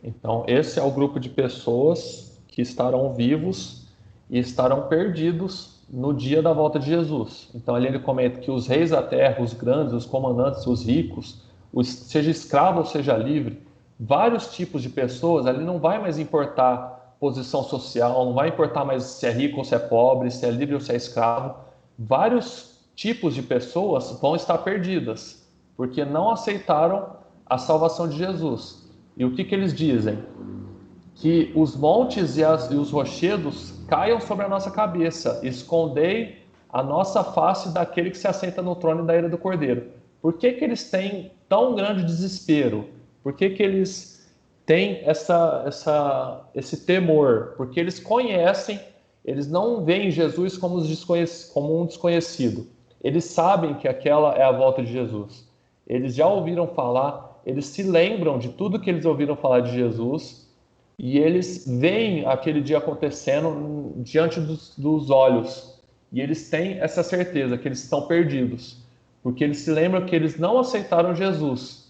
Então, esse é o grupo de pessoas que estarão vivos e estarão perdidos no dia da volta de Jesus. Então, ali ele comenta que os reis da terra, os grandes, os comandantes, os ricos, seja escravo ou seja livre, vários tipos de pessoas, ali não vai mais importar posição social, não vai importar mais se é rico ou se é pobre, se é livre ou se é escravo. Vários tipos de pessoas vão estar perdidas, porque não aceitaram a salvação de Jesus. E o que eles dizem? Que os montes e os rochedos caiam sobre a nossa cabeça, escondei a nossa face daquele que se assenta no trono da ira do Cordeiro. Por que eles têm tão grande desespero? Por que eles têm esse temor? Porque eles conhecem, eles não veem Jesus como um desconhecido. Eles sabem que aquela é a volta de Jesus. Eles já ouviram falar, eles se lembram de tudo que eles ouviram falar de Jesus e eles veem aquele dia acontecendo diante dos olhos. E eles têm essa certeza que eles estão perdidos, porque eles se lembram que eles não aceitaram Jesus.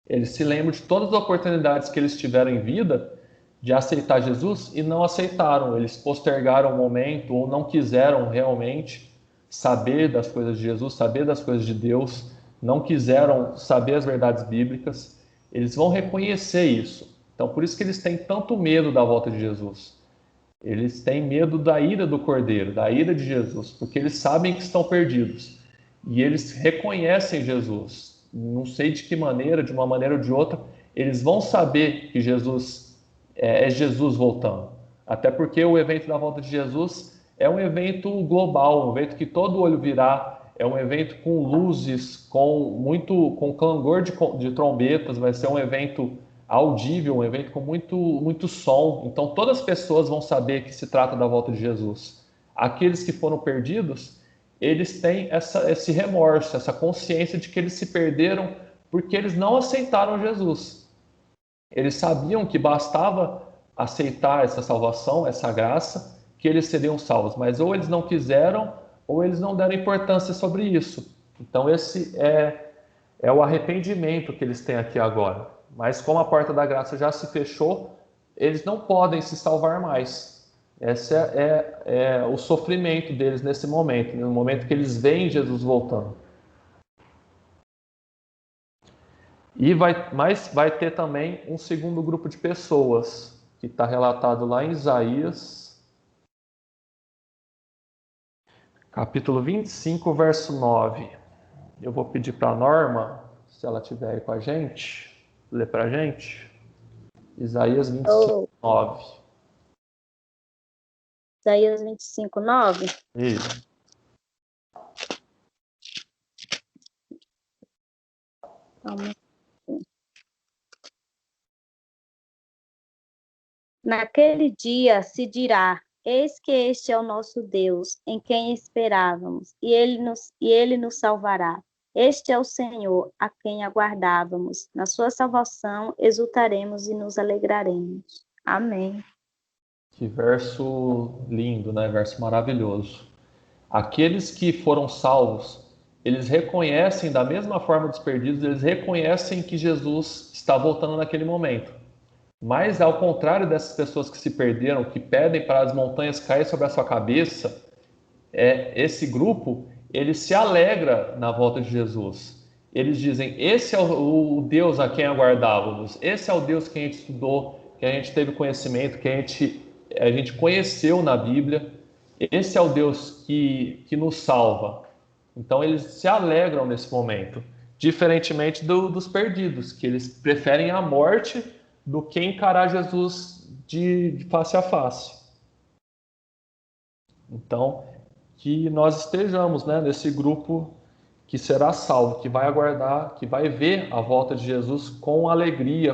Eles se lembram de todas as oportunidades que eles tiveram em vida de aceitar Jesus e não aceitaram. Eles postergaram o momento ou não quiseram realmente saber das coisas de Jesus, saber das coisas de Deus, não quiseram saber as verdades bíblicas. Eles vão reconhecer isso. Então, por isso que eles têm tanto medo da volta de Jesus. Eles têm medo da ira do Cordeiro, da ira de Jesus, porque eles sabem que estão perdidos. E eles reconhecem Jesus. não sei de que maneira, de uma maneira ou de outra, eles vão saber que Jesus é Jesus voltando. Até porque o evento da volta de Jesus é um evento global, um evento que todo olho virá, é um evento com luzes, com clangor de trombetas, vai ser um evento audível, um evento com muito som. Então todas as pessoas vão saber que se trata da volta de Jesus. Aqueles que foram perdidos, eles têm esse remorso, essa consciência de que eles se perderam porque eles não aceitaram Jesus. Eles sabiam que bastava aceitar essa salvação, essa graça, que eles seriam salvos, mas ou eles não quiseram, ou eles não deram importância sobre isso. Então esse é o arrependimento que eles têm aqui agora. Mas como a porta da graça já se fechou, eles não podem se salvar mais. Esse é o sofrimento deles nesse momento, no momento que eles veem Jesus voltando. Mas vai ter também um segundo grupo de pessoas, que está relatado lá em Isaías, capítulo 25, verso 9. Eu vou pedir para a Norma, se ela estiver aí com a gente, ler para a gente. Isaías 25, 9. Isaías 25, 9. Isso. Naquele dia se dirá: eis que este é o nosso Deus, em quem esperávamos, e ele nos salvará. Este é o Senhor, a quem aguardávamos. Na sua salvação exultaremos e nos alegraremos. Amém. Que verso lindo, né? Verso maravilhoso. Aqueles que foram salvos, eles reconhecem, da mesma forma dos perdidos, eles reconhecem que Jesus está voltando naquele momento. Mas, ao contrário dessas pessoas que se perderam, que pedem para as montanhas cair sobre a sua cabeça, esse grupo, ele se alegra na volta de Jesus. Eles dizem: esse é o Deus a quem aguardávamos, esse é o Deus que a gente estudou, que a gente teve conhecimento, que a gente conheceu na Bíblia, esse é o Deus que nos salva. Então eles se alegram nesse momento, diferentemente dos perdidos, que eles preferem a morte do que encarar Jesus de face a face. Então, que nós estejamos, né, nesse grupo que será salvo, que vai aguardar, que vai ver a volta de Jesus com alegria,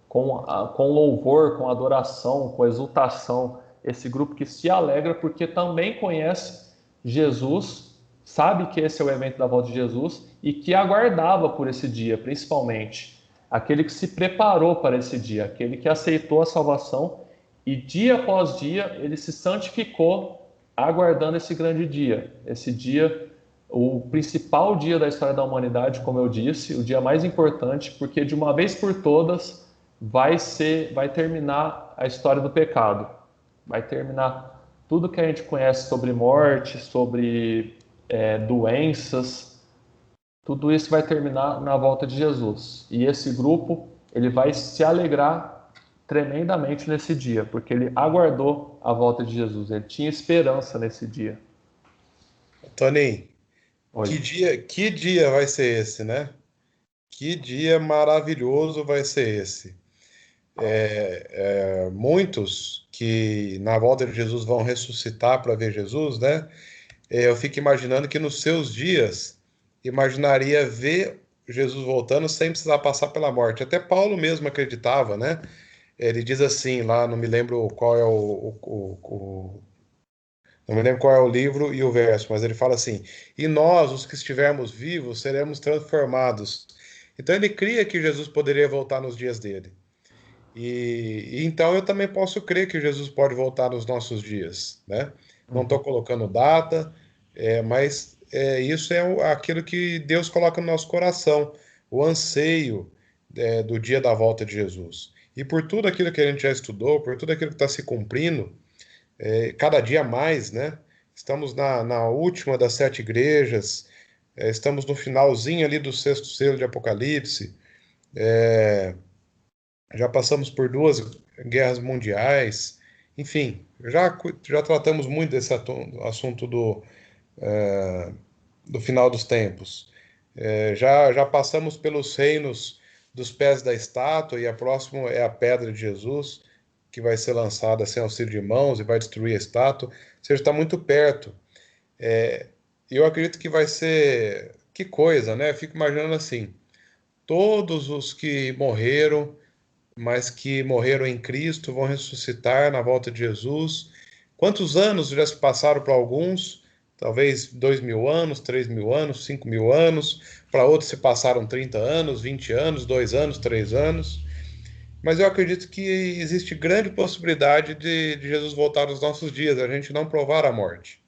com louvor, com adoração, com exultação. Esse grupo que se alegra porque também conhece Jesus, sabe que esse é o evento da volta de Jesus e que aguardava por esse dia, principalmente. Aquele que se preparou para esse dia, aquele que aceitou a salvação e dia após dia ele se santificou aguardando esse grande dia. Esse dia, o principal dia da história da humanidade, como eu disse, o dia mais importante, porque de uma vez por todas vai terminar a história do pecado. Vai terminar tudo que a gente conhece sobre morte, sobre doenças. Tudo isso vai terminar na volta de Jesus. E esse grupo, ele vai se alegrar tremendamente nesse dia, porque ele aguardou a volta de Jesus. Ele tinha esperança nesse dia. Toninho, Oi. que dia vai ser esse, né? Que dia maravilhoso vai ser esse. Muitos que na volta de Jesus vão ressuscitar para ver Jesus, né? Eu fico imaginando que nos seus dias imaginaria ver Jesus voltando sem precisar passar pela morte. Até Paulo mesmo acreditava, né? Ele diz assim lá, não me lembro qual é não me lembro qual é o livro e o verso, mas ele fala assim: e nós, os que estivermos vivos, seremos transformados. Então ele cria que Jesus poderia voltar nos dias dele. E então eu também posso crer que Jesus pode voltar nos nossos dias, né? Não estou colocando data, mas isso é aquilo que Deus coloca no nosso coração, o anseio do dia da volta de Jesus. E por tudo aquilo que a gente já estudou, por tudo aquilo que está se cumprindo, cada dia mais, né? Estamos na última das 7 igrejas, estamos no finalzinho ali do 6º selo de Apocalipse, já passamos por 2 guerras mundiais, enfim, já tratamos muito desse assunto do final dos tempos. Já passamos pelos reinos dos pés da estátua, e a próxima é a pedra de Jesus, que vai ser lançada sem auxílio de mãos e vai destruir a estátua. Ou seja, está muito perto. Eu acredito que vai ser... Que coisa, né? Eu fico imaginando assim, todos os que morreram, mas que morreram em Cristo, vão ressuscitar na volta de Jesus. Quantos anos já se passaram para alguns? Talvez 2.000 anos, 3.000 anos, 5.000 anos. Para outros se passaram 30 anos, 20 anos, 2 anos, 3 anos. Mas eu acredito que existe grande possibilidade de Jesus voltar nos nossos dias, a gente não provar a morte.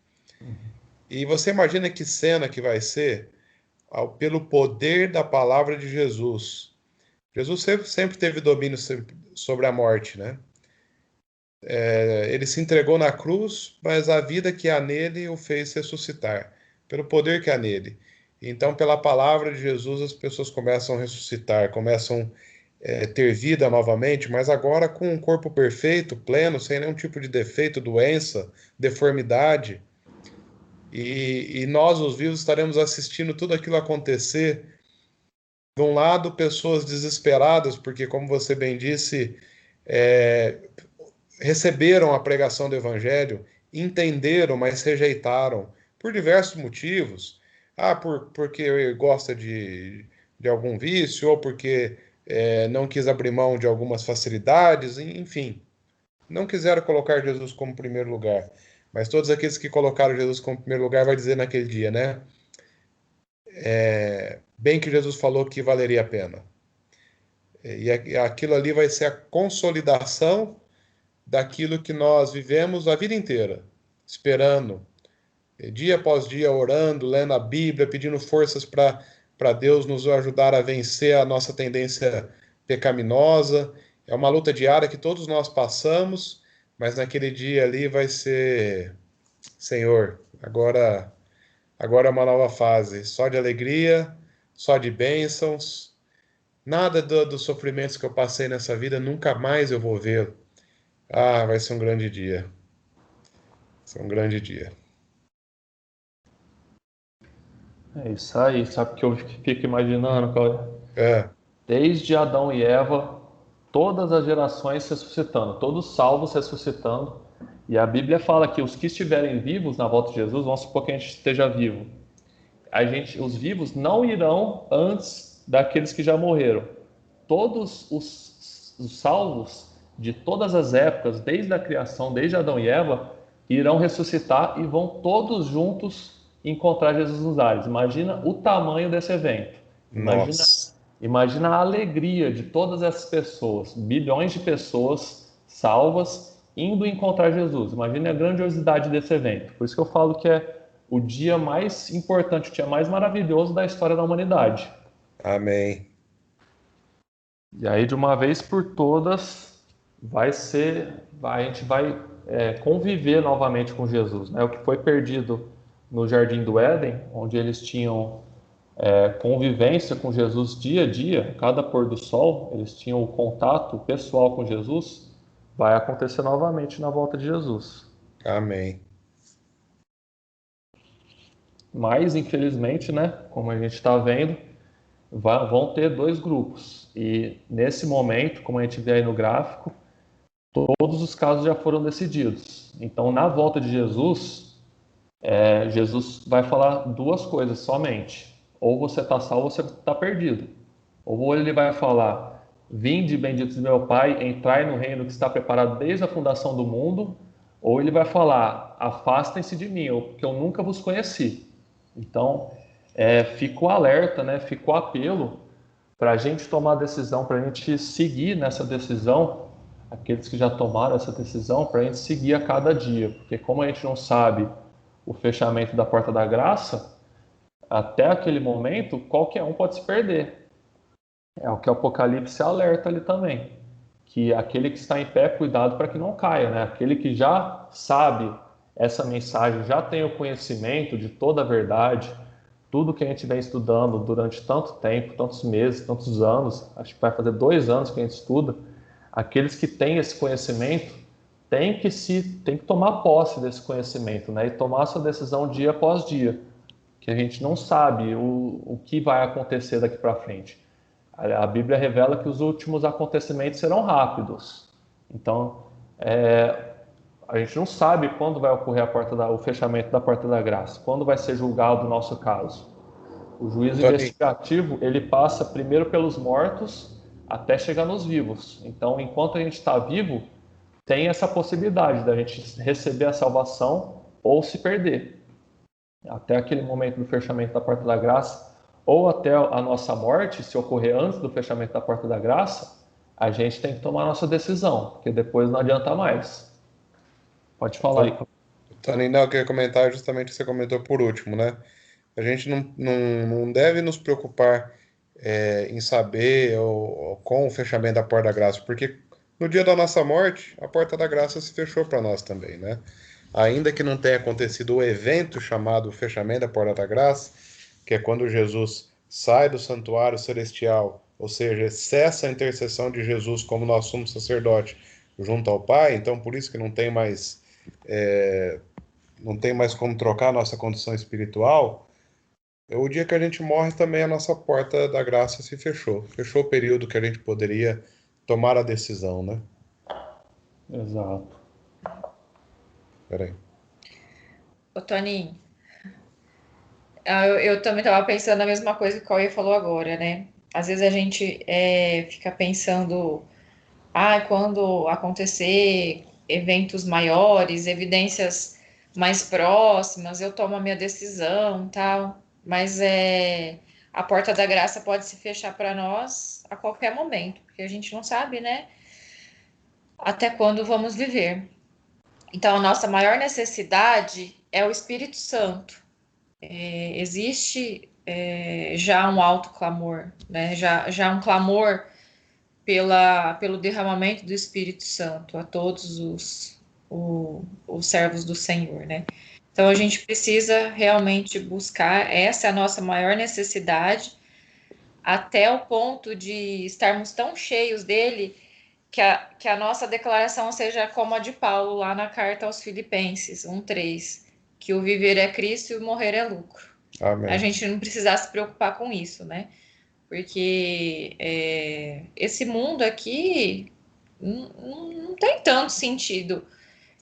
E você imagina que cena que vai ser pelo poder da palavra de Jesus. Jesus sempre teve domínio sobre a morte, né? Ele se entregou na cruz, mas a vida que há nele o fez ressuscitar, pelo poder que há nele. Então, pela palavra de Jesus, as pessoas começam a ressuscitar, começam a ter vida novamente, mas agora com um corpo perfeito, pleno, sem nenhum tipo de defeito, doença, deformidade. E nós, os vivos, estaremos assistindo tudo aquilo acontecer. De um lado, pessoas desesperadas, porque, como você bem disse, receberam a pregação do Evangelho, entenderam, mas rejeitaram, por diversos motivos. Porque gosta de algum vício, ou porque não quis abrir mão de algumas facilidades, enfim. Não quiseram colocar Jesus como primeiro lugar. Mas todos aqueles que colocaram Jesus como primeiro lugar vai dizer naquele dia, né? Bem que Jesus falou que valeria a pena. E aquilo ali vai ser a consolidação daquilo que nós vivemos a vida inteira, esperando, dia após dia, orando, lendo a Bíblia, pedindo forças para Deus nos ajudar a vencer a nossa tendência pecaminosa. É uma luta diária que todos nós passamos, mas naquele dia ali vai ser, Senhor, agora é uma nova fase, só de alegria, só de bênçãos. Nada dos sofrimentos que eu passei nessa vida, nunca mais eu vou ver. Vai ser um grande dia. Vai ser um grande dia. É isso aí. Sabe o que eu fico imaginando, Cláudio? É, Desde Adão e Eva, todas as gerações ressuscitando, todos salvos ressuscitando. E a Bíblia fala que os que estiverem vivos na volta de Jesus, vamos supor que a gente esteja vivo. Os vivos não irão antes daqueles que já morreram. Todos os salvos de todas as épocas, desde a criação, desde Adão e Eva, irão ressuscitar e vão todos juntos encontrar Jesus nos ares. Imagina o tamanho desse evento. Imagina a alegria de todas essas pessoas, bilhões de pessoas salvas indo encontrar Jesus. Imagina a grandiosidade desse evento. Por isso que eu falo que é o dia mais importante, o dia mais maravilhoso da história da humanidade. Amém. E aí, de uma vez por todas, a gente vai conviver novamente com Jesus, né? O que foi perdido no Jardim do Éden, onde eles tinham convivência com Jesus dia a dia, cada pôr do sol, eles tinham o contato pessoal com Jesus, vai acontecer novamente na volta de Jesus. Amém. Mas, infelizmente, né, como a gente está vendo, vão ter dois grupos. E nesse momento, como a gente vê aí no gráfico, todos os casos já foram decididos. Então, na volta de Jesus, Jesus vai falar duas coisas somente. Ou você está salvo ou você está perdido. Ou ele vai falar: vinde, benditos de meu Pai, entrai no reino que está preparado desde a fundação do mundo. Ou ele vai falar: afastem-se de mim, porque eu nunca vos conheci. Então, fica o alerta, né? Fica o apelo para a gente tomar a decisão, para a gente seguir nessa decisão, aqueles que já tomaram essa decisão, para a gente seguir a cada dia. Porque como a gente não sabe o fechamento da porta da graça, até aquele momento, qualquer um pode se perder. É o que o Apocalipse alerta ali também. Que aquele que está em pé, cuidado para que não caia, né? Aquele que já sabe essa mensagem, já tem o conhecimento de toda a verdade, tudo que a gente vem estudando durante tanto tempo, tantos meses, tantos anos, acho que vai fazer 2 anos que a gente estuda, aqueles que têm esse conhecimento têm que tomar posse desse conhecimento, né? E tomar sua decisão dia após dia. que a gente não sabe o que vai acontecer daqui para frente. A Bíblia revela que os últimos acontecimentos serão rápidos. Então, a gente não sabe quando vai ocorrer o fechamento da porta da graça, quando vai ser julgado o nosso caso. O juízo investigativo, ele passa primeiro pelos mortos até chegar nos vivos. Então, enquanto a gente está vivo, tem essa possibilidade da gente receber a salvação ou se perder. Até aquele momento do fechamento da porta da graça, ou até a nossa morte, se ocorrer antes do fechamento da porta da graça, a gente tem que tomar a nossa decisão, porque depois não adianta mais. Pode falar aí. Tony, não, eu queria comentar justamente o que você comentou por último, né? A gente não deve nos preocupar em saber com o fechamento da porta da graça, porque no dia da nossa morte, a porta da graça se fechou para nós também, né? Ainda que não tenha acontecido o evento chamado fechamento da porta da graça, que é quando Jesus sai do santuário celestial, ou seja, cessa a intercessão de Jesus como nosso sumo sacerdote junto ao Pai, então por isso que não tem mais como trocar a nossa condição espiritual. O dia que a gente morre também a nossa porta da graça se fechou. Fechou o período que a gente poderia tomar a decisão, né? Exato. Peraí. Ô, Toninho, eu também estava pensando a mesma coisa que o Cauê falou agora, né? Às vezes a gente fica pensando, quando acontecer eventos maiores, evidências mais próximas, eu tomo a minha decisão, tal. Mas a porta da graça pode se fechar para nós a qualquer momento, porque a gente não sabe, né? Até quando vamos viver. Então, a nossa maior necessidade é o Espírito Santo. Existe já um alto clamor, né? Já um clamor pelo derramamento do Espírito Santo a todos os servos do Senhor, né? Então, a gente precisa realmente buscar, essa é a nossa maior necessidade, até o ponto de estarmos tão cheios dele que a nossa declaração seja como a de Paulo lá na carta aos Filipenses 1:3, que o viver é Cristo e o morrer é lucro. Amém. A gente não precisar se preocupar com isso, né? Porque esse mundo aqui não tem tanto sentido.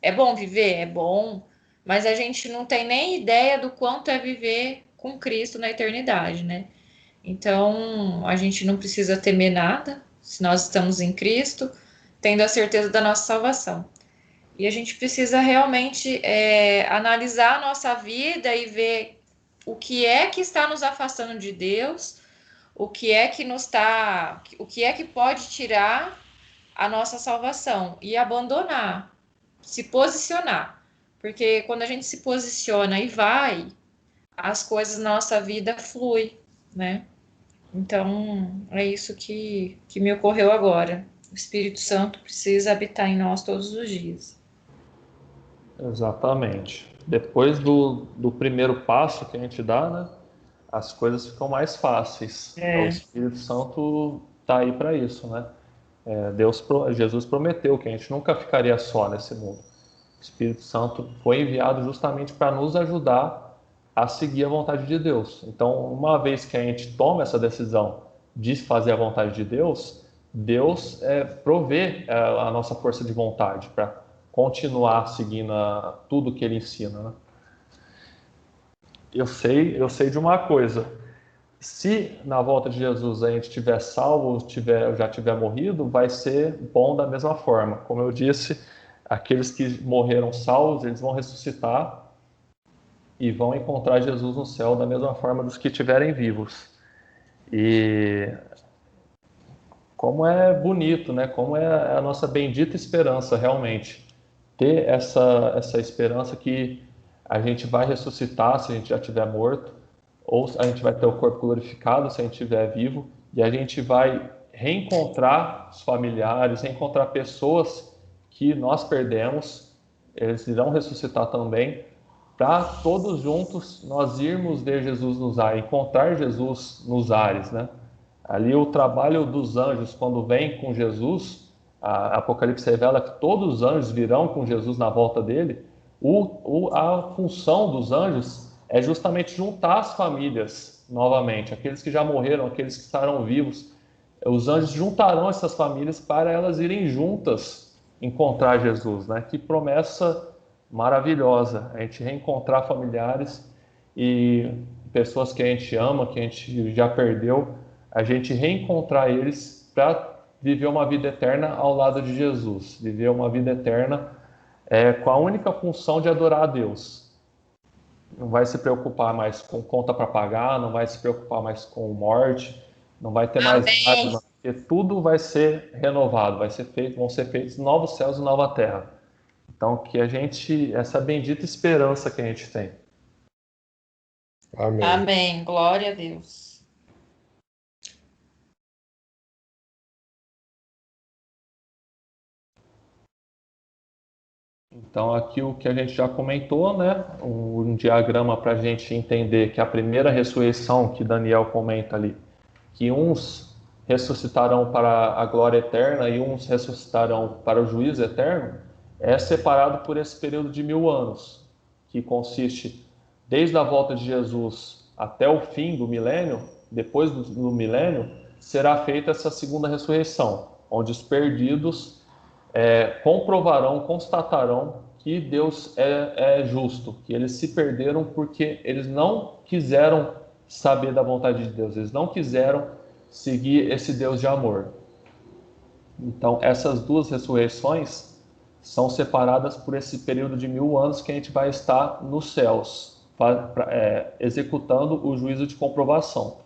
É bom viver? É bom, mas a gente não tem nem ideia do quanto é viver com Cristo na eternidade, né? Então, a gente não precisa temer nada se nós estamos em Cristo, tendo a certeza da nossa salvação. E a gente precisa realmente analisar a nossa vida e ver o que é que está nos afastando de Deus, o que é que pode tirar a nossa salvação e abandonar, se posicionar. Porque quando a gente se posiciona e vai, as coisas na nossa vida fluem, né? Então, é isso que me ocorreu agora. O Espírito Santo precisa habitar em nós todos os dias. Exatamente. Depois do primeiro passo que a gente dá, né, as coisas ficam mais fáceis. O Espírito Santo está aí para isso, né? Jesus prometeu que a gente nunca ficaria só nesse mundo. O Espírito Santo foi enviado justamente para nos ajudar a seguir a vontade de Deus. Então, uma vez que a gente toma essa decisão de fazer a vontade de Deus, Deus provê a nossa força de vontade para continuar seguindo tudo que Ele ensina, né? Eu sei de uma coisa: se na volta de Jesus a gente tiver salvo, já tiver morrido, vai ser bom da mesma forma. Como eu disse, aqueles que morreram salvos, eles vão ressuscitar e vão encontrar Jesus no céu da mesma forma dos que estiverem vivos. E como é bonito, né? Como é a nossa bendita esperança realmente. Ter essa esperança que a gente vai ressuscitar se a gente já estiver morto, ou a gente vai ter o corpo glorificado se a gente estiver vivo, e a gente vai reencontrar os familiares, reencontrar pessoas que nós perdemos, eles irão ressuscitar também, para todos juntos nós irmos ver Jesus nos ares, encontrar Jesus nos ares, né? Ali o trabalho dos anjos, quando vem com Jesus, a Apocalipse revela que todos os anjos virão com Jesus na volta dele. A função dos anjos é justamente juntar as famílias novamente, aqueles que já morreram, aqueles que estarão vivos. Os anjos juntarão essas famílias para elas irem juntas encontrar Jesus, né? Que promessa maravilhosa, a gente reencontrar familiares e pessoas que a gente ama, que a gente já perdeu, a gente reencontrar eles para viver uma vida eterna ao lado de Jesus, viver uma vida eterna com a única função de adorar a Deus. Não vai se preocupar mais com conta para pagar, não vai se preocupar mais com morte, não vai ter mais nada, porque tudo vai ser renovado, vão ser feitos novos céus e nova terra. Então, que a gente, essa bendita esperança que a gente tem. Amém. Amém. Glória a Deus. Então, aqui o que a gente já comentou, né? Um diagrama para a gente entender que a primeira ressurreição que Daniel comenta ali, que uns ressuscitarão para a glória eterna e uns ressuscitarão para o juízo eterno, é separado por esse período de 1000 anos, que consiste desde a volta de Jesus até o fim do milênio. Depois do milênio, será feita essa segunda ressurreição, onde os perdidos comprovarão, constatarão que Deus é justo, que eles se perderam porque eles não quiseram saber da vontade de Deus, eles não quiseram seguir esse Deus de amor. Então, essas duas ressurreições são separadas por esse período de 1000 anos que a gente vai estar nos céus, executando o juízo de comprovação.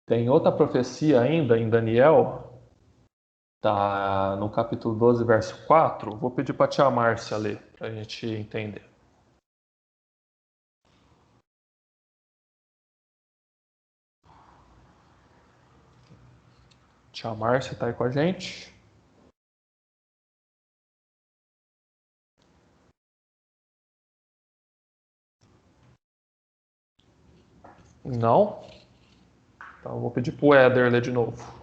Tem outra profecia ainda em Daniel, tá no capítulo 12, verso 4. Vou pedir para a tia Márcia ler, para a gente entender. Tia Márcia está aí com a gente? Não? Então, eu vou pedir para o Éder ler de novo.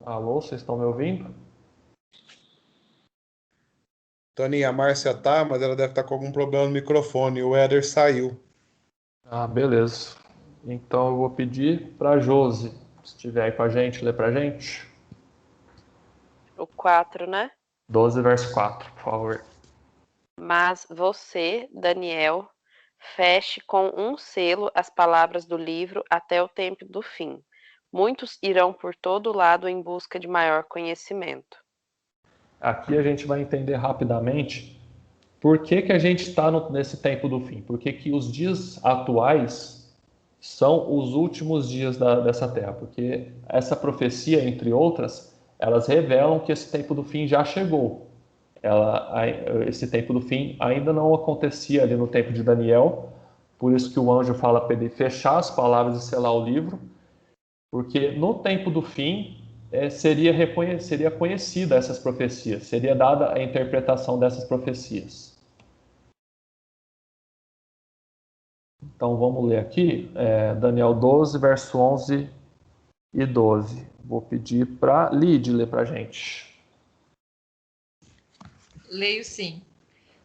Alô, vocês estão me ouvindo? Toninha, a Márcia tá, mas ela deve estar com algum problema no microfone. O Éder saiu. Ah, beleza. Então eu vou pedir para a Josi, se estiver aí com a gente, ler para a gente. O 4, né? 12, verso 4, por favor. Mas você, Daniel, feche com um selo as palavras do livro até o tempo do fim. Muitos irão por todo lado em busca de maior conhecimento. Aqui a gente vai entender rapidamente por que a gente está nesse tempo do fim. Por que os dias atuais são os últimos dias dessa terra. Porque essa profecia, entre outras, elas revelam que esse tempo do fim já chegou. Esse tempo do fim ainda não acontecia ali no tempo de Daniel, por isso que o anjo fala para ele fechar as palavras e selar o livro, porque no tempo do fim seria conhecida essas profecias, seria dada a interpretação dessas profecias. Então vamos ler aqui, Daniel 12, verso 11 e 12. Vou pedir para Lid ler para a gente. Leio sim.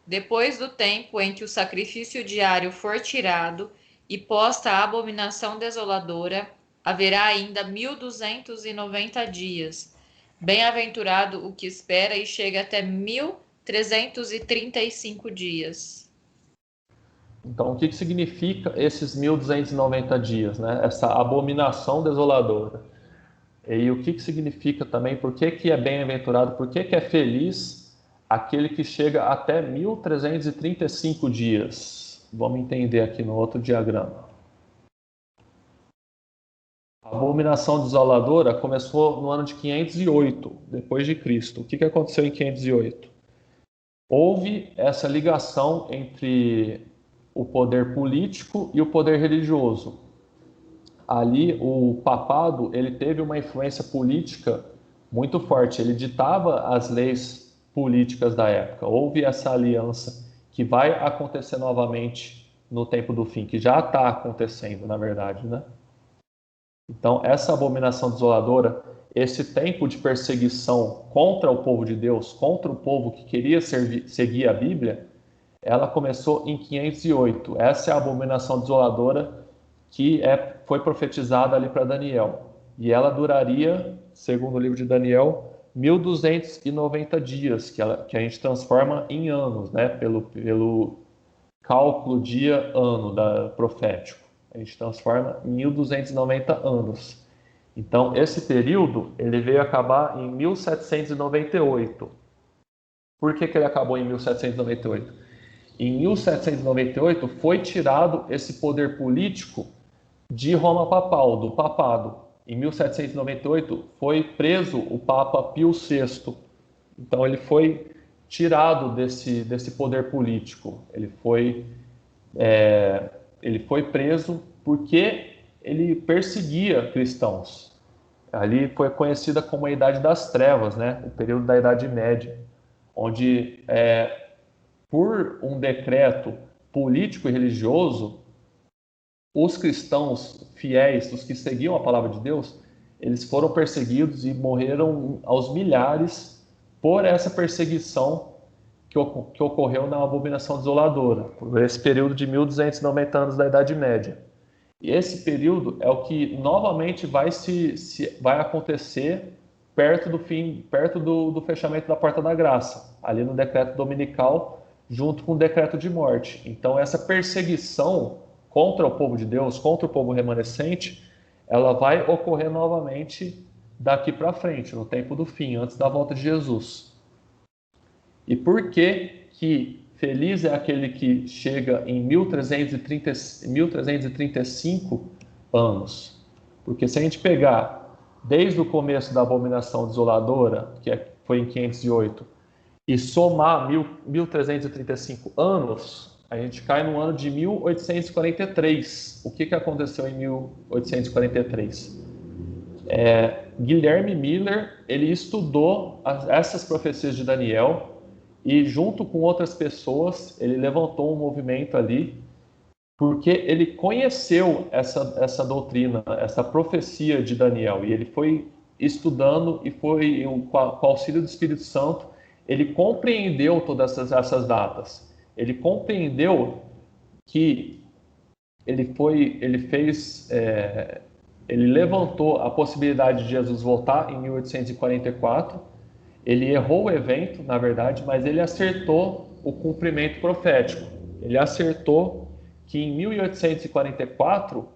Depois do tempo em que o sacrifício diário for tirado e posta a abominação desoladora, haverá ainda 1290 dias. Bem-aventurado o que espera e chega até 1335 dias. Então, o que significa esses 1290 dias, né? Essa abominação desoladora? E o que significa também, por que é bem-aventurado, por que é feliz aquele que chega até 1335 dias? Vamos entender aqui no outro diagrama. A abominação desoladora começou no ano de 508, depois de Cristo. O que aconteceu em 508? Houve essa ligação entre o poder político e o poder religioso. Ali, o papado ele teve uma influência política muito forte. Ele ditava as leis políticas da época. Houve essa aliança que vai acontecer novamente no tempo do fim, que já está acontecendo, na verdade, né? Então, essa abominação desoladora, esse tempo de perseguição contra o povo de Deus, contra o povo que queria seguir a Bíblia, ela começou em 508. Essa é a abominação desoladora que foi profetizada ali para Daniel. E ela duraria, segundo o livro de Daniel, 1290 dias, que a gente transforma em anos, né? Pelo cálculo dia-ano profético. A gente transforma em 1290 anos. Então, esse período ele veio acabar em 1798. Por que ele acabou em 1798? Em 1798 foi tirado esse poder político de Roma papal, do papado. Em 1798 foi preso o Papa Pio VI. Então ele foi tirado desse poder político. Ele foi preso porque ele perseguia cristãos. Ali foi conhecida como a Idade das Trevas, né? O período da Idade Média, onde por um decreto político e religioso, os cristãos fiéis, os que seguiam a palavra de Deus, eles foram perseguidos e morreram aos milhares por essa perseguição que ocorreu na abominação desoladora, por esse período de 1290 anos da Idade Média. E esse período é o que novamente vai acontecer perto do fim, perto do fechamento da Porta da Graça, ali no decreto dominical, junto com o decreto de morte. Então essa perseguição contra o povo de Deus, contra o povo remanescente, ela vai ocorrer novamente daqui para frente, no tempo do fim, antes da volta de Jesus. E por que feliz é aquele que chega em 1335 anos? Porque se a gente pegar desde o começo da abominação desoladora, foi em 508, e somar 1335 anos, a gente cai no ano de 1843. O que aconteceu em 1843? Guilherme Miller, ele estudou essas profecias de Daniel e, junto com outras pessoas, ele levantou um movimento ali, porque ele conheceu essa doutrina, essa profecia de Daniel, e ele foi estudando e foi, com o auxílio do Espírito Santo, ele compreendeu todas essas datas. Ele compreendeu que ele levantou a possibilidade de Jesus voltar em 1844. Ele errou o evento, na verdade, mas ele acertou o cumprimento profético. Ele acertou que em 1844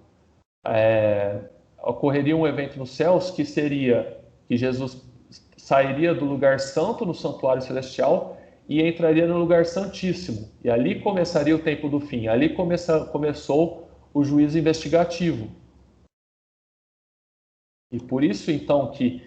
ocorreria um evento nos céus que seria que Jesus sairia do lugar santo no santuário celestial e entraria no lugar santíssimo. E ali começaria o tempo do fim. Ali começou o juízo investigativo. E por isso, então, que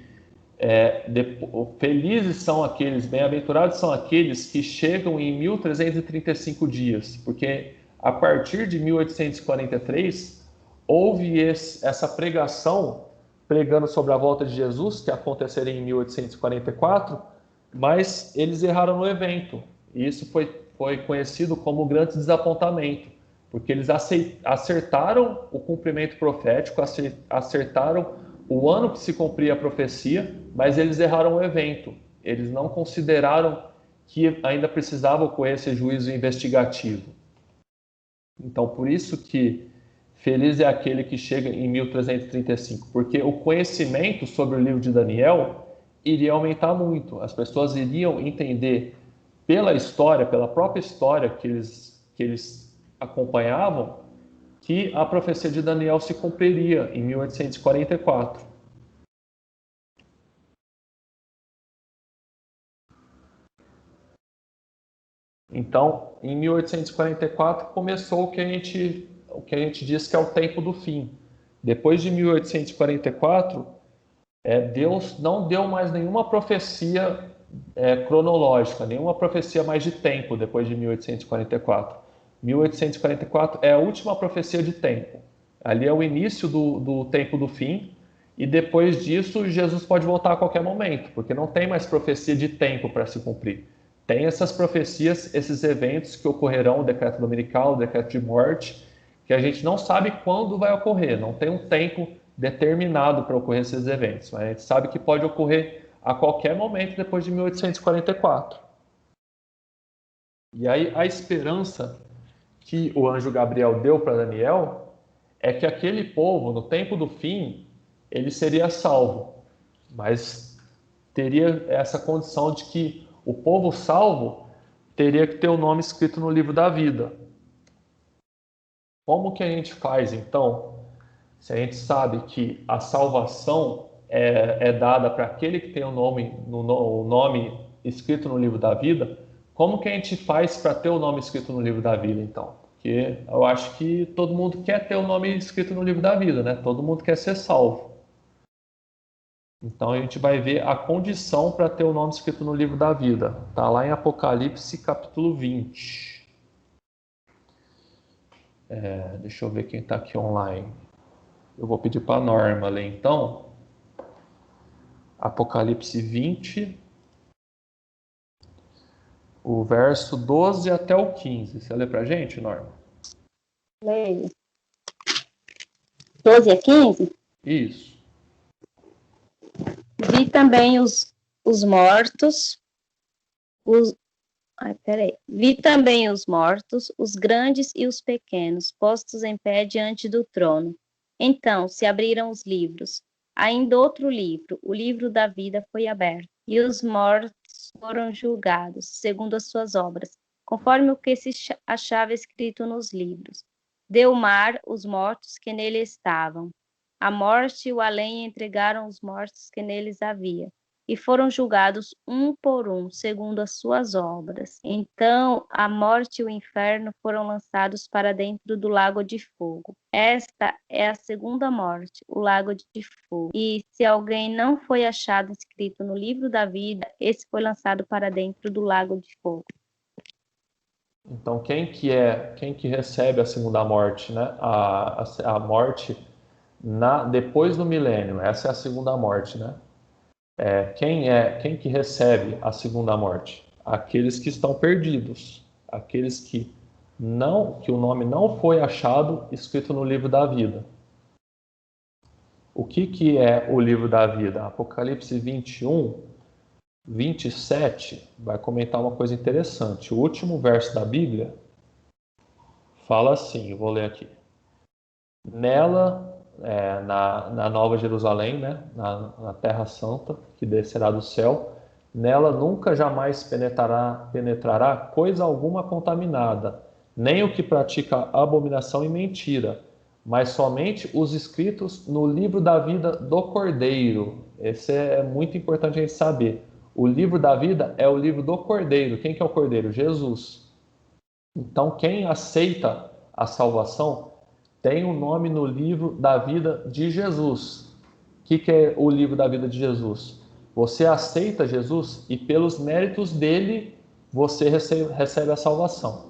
felizes são aqueles, bem-aventurados são aqueles que chegam em 1335 dias, porque a partir de 1843 houve essa pregação pregando sobre a volta de Jesus, que aconteceria em 1844, mas eles erraram no evento. E isso foi conhecido como o grande desapontamento, porque eles acertaram o cumprimento profético, acertaram o ano que se cumpria a profecia, mas eles erraram o evento. Eles não consideraram que ainda precisava ocorrer esse juízo investigativo. Então, por isso que feliz é aquele que chega em 1335, porque o conhecimento sobre o livro de Daniel iria aumentar muito. As pessoas iriam entender pela história, pela própria história que eles acompanhavam, que a profecia de Daniel se cumpriria em 1844. Então, em 1844 começou o que a gente diz que é o tempo do fim. Depois de 1844, Deus não deu mais nenhuma profecia cronológica, nenhuma profecia mais de tempo depois de 1844. 1844 é a última profecia de tempo. Ali é o início do tempo do fim, e depois disso Jesus pode voltar a qualquer momento, porque não tem mais profecia de tempo para se cumprir. tem essas profecias, esses eventos que ocorrerão, o decreto dominical, o decreto de morte, que a gente não sabe quando vai ocorrer, não tem um tempo determinado para ocorrer esses eventos, mas a gente sabe que pode ocorrer a qualquer momento depois de 1844. E aí a esperança que o anjo Gabriel deu para Daniel é que aquele povo, no tempo do fim, ele seria salvo, mas teria essa condição de que o povo salvo teria que ter o nome escrito no livro da vida. Como que a gente faz, então, se a gente sabe que a salvação é dada para aquele que tem o nome escrito no livro da vida? Como que a gente faz para ter o nome escrito no livro da vida, então? Porque eu acho que todo mundo quer ter o nome escrito no livro da vida, né? Todo mundo quer ser salvo. Então a gente vai ver a condição para ter o nome escrito no livro da vida. Está lá em Apocalipse capítulo 20. Deixa eu ver quem está aqui online. Eu vou pedir para a Norma ler então. Apocalipse 20, o verso 12 até o 15. Você lê para a gente, Norma? Leio. 12 a 15? Isso. Vi também os mortos, Vi também os mortos, os grandes e os pequenos, postos em pé diante do trono. Então se abriram os livros. Ainda outro livro, o livro da vida, foi aberto, e os mortos foram julgados, segundo as suas obras, conforme o que se achava escrito nos livros. Deu o mar os mortos que nele estavam. A morte e o além entregaram os mortos que neles havia, e foram julgados um por um, segundo as suas obras. Então a morte e o inferno foram lançados para dentro do lago de fogo. Esta é a segunda morte, o lago de fogo. E se alguém não foi achado escrito no livro da vida, esse foi lançado para dentro do lago de fogo. Então quem que recebe a segunda morte, né? A morte depois do milênio, essa é a segunda morte, né? Quem que recebe a segunda morte? Aqueles que estão perdidos, aqueles que o nome não foi achado escrito no livro da vida. O que é o livro da vida? Apocalipse 21, 27 vai comentar uma coisa interessante. O último verso da Bíblia fala assim, eu vou ler aqui. Nela, na Nova Jerusalém, né, na Terra Santa, que descerá do céu, nela nunca jamais penetrará coisa alguma contaminada, nem o que pratica abominação e mentira, mas somente os escritos no livro da vida do Cordeiro. Esse é muito importante a gente saber. O livro da vida é o livro do Cordeiro. Quem que é o Cordeiro? Jesus. Então, quem aceita a salvação tem o nome no livro da vida de Jesus. O que é o livro da vida de Jesus? Você aceita Jesus e pelos méritos dele você recebe a salvação.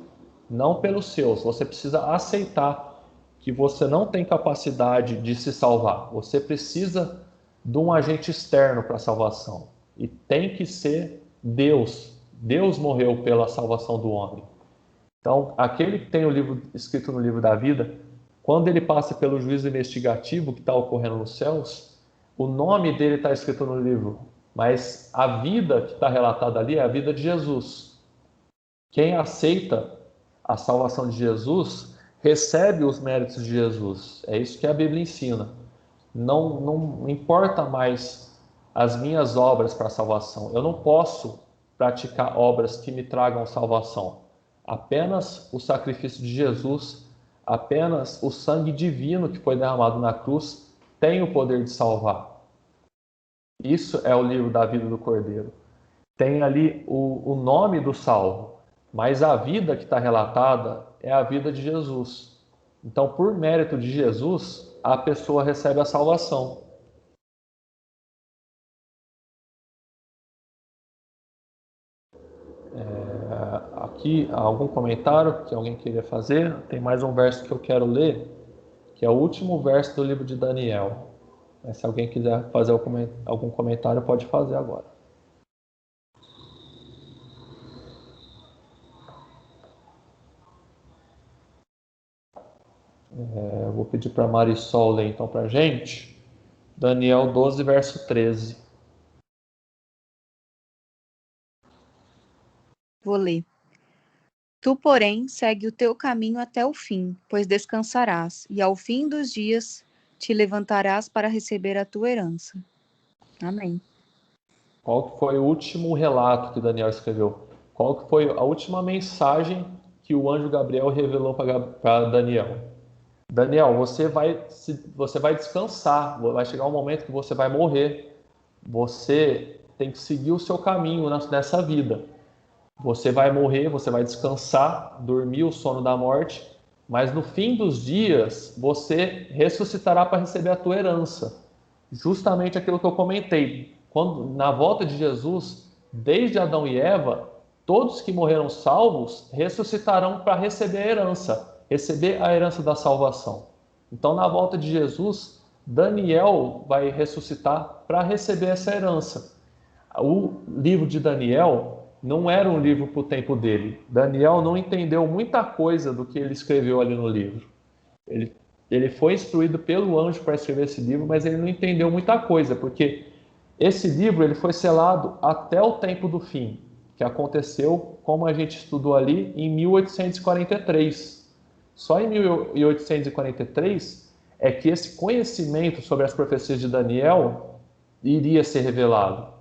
Não pelos seus. Você precisa aceitar que você não tem capacidade de se salvar. Você precisa de um agente externo para a salvação. E tem que ser Deus. Deus morreu pela salvação do homem. Então, aquele que tem o livro escrito no livro da vida, quando ele passa pelo juízo investigativo que está ocorrendo nos céus, o nome dele está escrito no livro, mas a vida que está relatada ali é a vida de Jesus. Quem aceita a salvação de Jesus recebe os méritos de Jesus. É isso que a Bíblia ensina. Não importa mais as minhas obras para a salvação. Eu não posso praticar obras que me tragam salvação. Apenas o sacrifício de Jesus, apenas o sangue divino que foi derramado na cruz tem o poder de salvar. Isso é o livro da vida do Cordeiro. Tem ali o nome do salvo, mas a vida que está relatada é a vida de Jesus. Então, por mérito de Jesus, a pessoa recebe a salvação. Aqui, algum comentário que alguém queria fazer? Tem mais um verso que eu quero ler, que é o último verso do livro de Daniel. Mas se alguém quiser fazer algum comentário, pode fazer agora. Eu vou pedir para a Marisol ler então para a gente. Daniel 12, verso 13. Vou ler. Tu, porém, segue o teu caminho até o fim, pois descansarás, e ao fim dos dias te levantarás para receber a tua herança. Amém. Qual que foi o último relato que Daniel escreveu? Qual que foi a última mensagem que o anjo Gabriel revelou para Daniel? Daniel, você vai descansar, vai chegar um momento que você vai morrer. Você tem que seguir o seu caminho nessa vida. Você vai morrer, você vai descansar, dormir o sono da morte, mas no fim dos dias você ressuscitará para receber a tua herança. Justamente aquilo que eu comentei. Quando, na volta de Jesus, desde Adão e Eva, todos que morreram salvos ressuscitarão para receber a herança da salvação. Então, na volta de Jesus, Daniel vai ressuscitar para receber essa herança. O livro de Daniel não era um livro para o tempo dele. Daniel não entendeu muita coisa do que ele escreveu ali no livro. Ele foi instruído pelo anjo para escrever esse livro, mas ele não entendeu muita coisa, porque esse livro ele foi selado até o tempo do fim, que aconteceu, como a gente estudou ali, em 1843. Só em 1843 é que esse conhecimento sobre as profecias de Daniel iria ser revelado.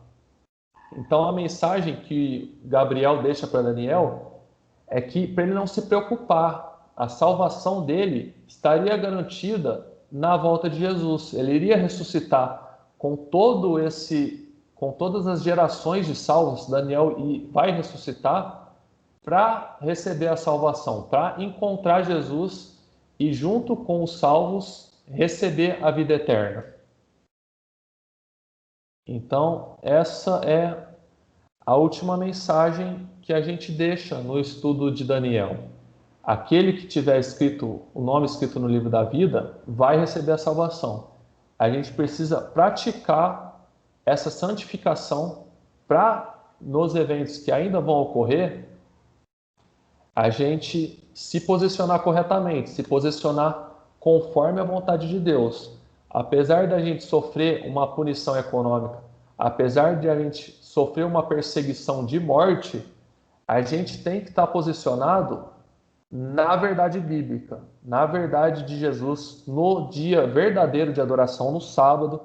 Então a mensagem que Gabriel deixa para Daniel é que para ele não se preocupar, a salvação dele estaria garantida na volta de Jesus. Ele iria ressuscitar com todas as gerações de salvos. Daniel vai ressuscitar para receber a salvação, para encontrar Jesus e junto com os salvos receber a vida eterna. Então, essa é a última mensagem que a gente deixa no estudo de Daniel. Aquele que tiver o nome escrito no livro da vida vai receber a salvação. A gente precisa praticar essa santificação para, nos eventos que ainda vão ocorrer, a gente se posicionar corretamente, se posicionar conforme a vontade de Deus. Apesar da gente sofrer uma punição econômica, apesar de a gente sofrer uma perseguição de morte, a gente tem que estar posicionado na verdade bíblica, na verdade de Jesus, no dia verdadeiro de adoração, no sábado,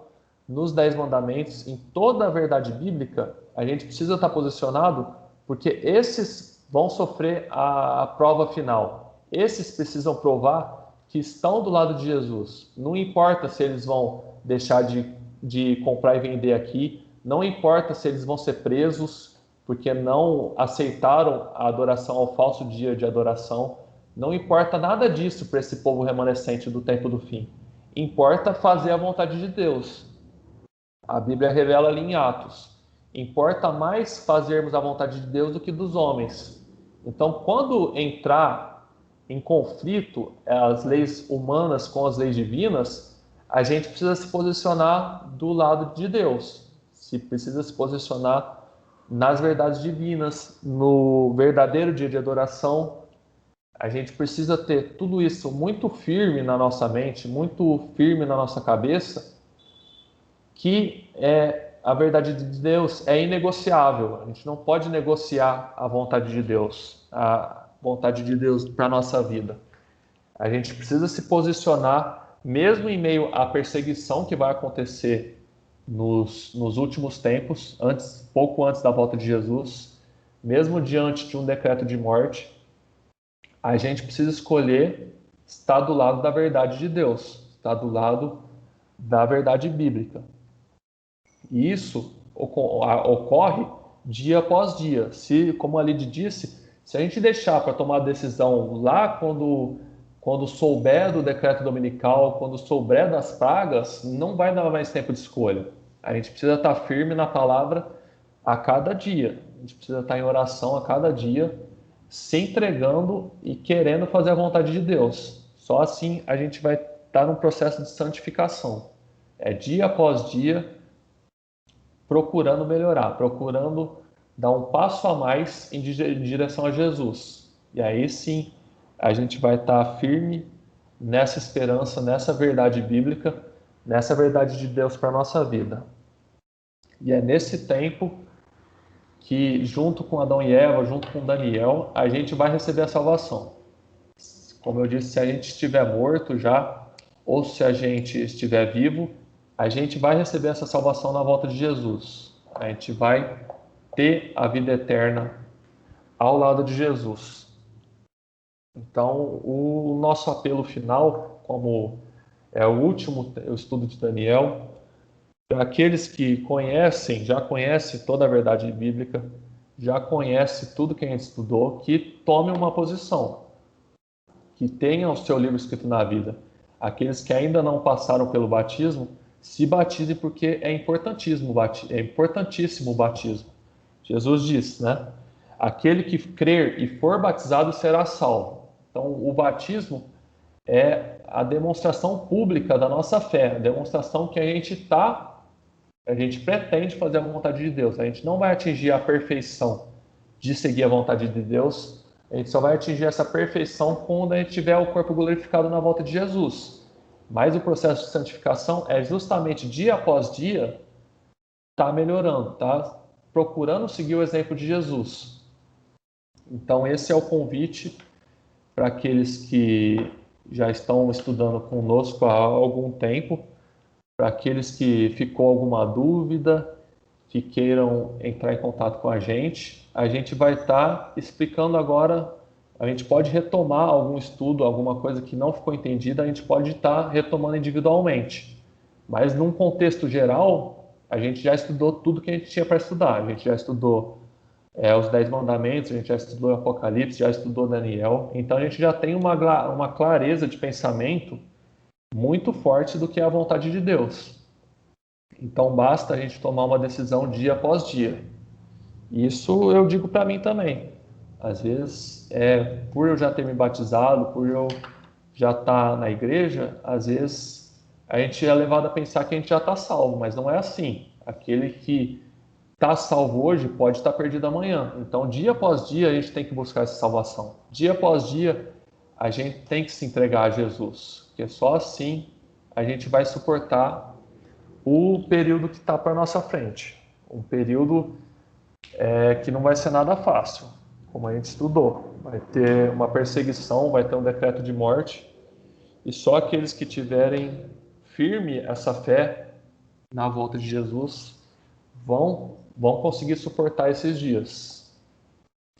nos 10 mandamentos, em toda a verdade bíblica, a gente precisa estar posicionado, porque esses vão sofrer a prova final. Esses precisam provar que estão do lado de Jesus. Não importa se eles vão deixar de comprar e vender aqui, não importa se eles vão ser presos porque não aceitaram a adoração ao falso dia de adoração. Não importa nada disso para esse povo remanescente do tempo do fim. Importa fazer a vontade de Deus. A Bíblia revela ali em Atos. Importa mais fazermos a vontade de Deus do que dos homens. Então, quando entrar em conflito as leis humanas com as leis divinas, a gente precisa se posicionar do lado de Deus. Precisa se posicionar nas verdades divinas, no verdadeiro dia de adoração. A gente precisa ter tudo isso muito firme na nossa mente, muito firme na nossa cabeça, que a verdade de Deus é inegociável. A gente não pode negociar a vontade de Deus, a vontade de Deus para a nossa vida. A gente precisa se posicionar, mesmo em meio à perseguição que vai acontecer nos últimos tempos, pouco antes da volta de Jesus, mesmo diante de um decreto de morte, a gente precisa escolher estar do lado da verdade de Deus, estar do lado da verdade bíblica. E isso ocorre dia após dia. Como a Lid disse, se a gente deixar para tomar a decisão lá quando souber do decreto dominical, quando souber das pragas, não vai dar mais tempo de escolha. A gente precisa estar firme na palavra a cada dia. A gente precisa estar em oração a cada dia, se entregando e querendo fazer a vontade de Deus. Só assim a gente vai estar num processo de santificação. É dia após dia, procurando melhorar, procurando dar um passo a mais em direção a Jesus. E aí sim, a gente vai estar firme nessa esperança, nessa verdade bíblica, nessa verdade de Deus para a nossa vida. E é nesse tempo que, junto com Adão e Eva, junto com Daniel, a gente vai receber a salvação. Como eu disse, se a gente estiver morto já, ou se a gente estiver vivo, a gente vai receber essa salvação na volta de Jesus. A gente vai ter a vida eterna ao lado de Jesus. Então, o nosso apelo final, como é o último estudo de Daniel, para aqueles que conhecem, já conhecem toda a verdade bíblica, já conhecem tudo que a gente estudou, que tome uma posição, que tenham o seu livro escrito na vida. Aqueles que ainda não passaram pelo batismo, se batizem, porque é importantíssimo o batismo. Jesus diz, né? Aquele que crer e for batizado será salvo. Então, o batismo é a demonstração pública da nossa fé, a demonstração que a gente pretende fazer a vontade de Deus. A gente não vai atingir a perfeição de seguir a vontade de Deus, a gente só vai atingir essa perfeição quando a gente tiver o corpo glorificado na volta de Jesus. Mas o processo de santificação é justamente dia após dia tá melhorando, tá procurando seguir o exemplo de Jesus. Então esse é o convite para aqueles que já estão estudando conosco há algum tempo, para aqueles que ficou alguma dúvida, que queiram entrar em contato com a gente vai estar explicando agora, a gente pode retomar algum estudo, alguma coisa que não ficou entendida, a gente pode estar retomando individualmente. Mas num contexto geral, a gente já estudou tudo que a gente tinha para estudar. A gente já estudou os 10 mandamentos, a gente já estudou Apocalipse, já estudou Daniel. Então a gente já tem uma clareza de pensamento muito forte do que é a vontade de Deus. Então basta a gente tomar uma decisão dia após dia. Isso eu digo para mim também. Às vezes, por eu já ter me batizado, por eu já estar na igreja, às vezes a gente é levado a pensar que a gente já está salvo, mas não é assim. Aquele que está salvo hoje pode estar perdido amanhã. Então, dia após dia, a gente tem que buscar essa salvação. Dia após dia, a gente tem que se entregar a Jesus, porque só assim a gente vai suportar o período que está para nossa frente. Um período que não vai ser nada fácil, como a gente estudou. Vai ter uma perseguição, vai ter um decreto de morte, e só aqueles que tiverem firme essa fé na volta de Jesus vão conseguir suportar esses dias.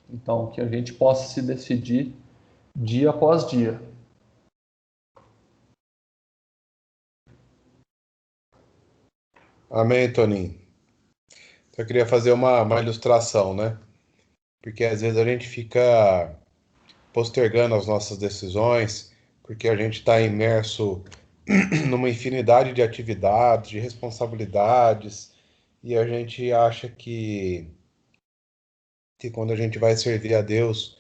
Então, que a gente possa se decidir dia após dia. Amém, Toninho. Eu queria fazer uma ilustração, né? Porque às vezes a gente fica postergando as nossas decisões, porque a gente está imerso numa infinidade de atividades, de responsabilidades, e a gente acha que quando a gente vai servir a Deus,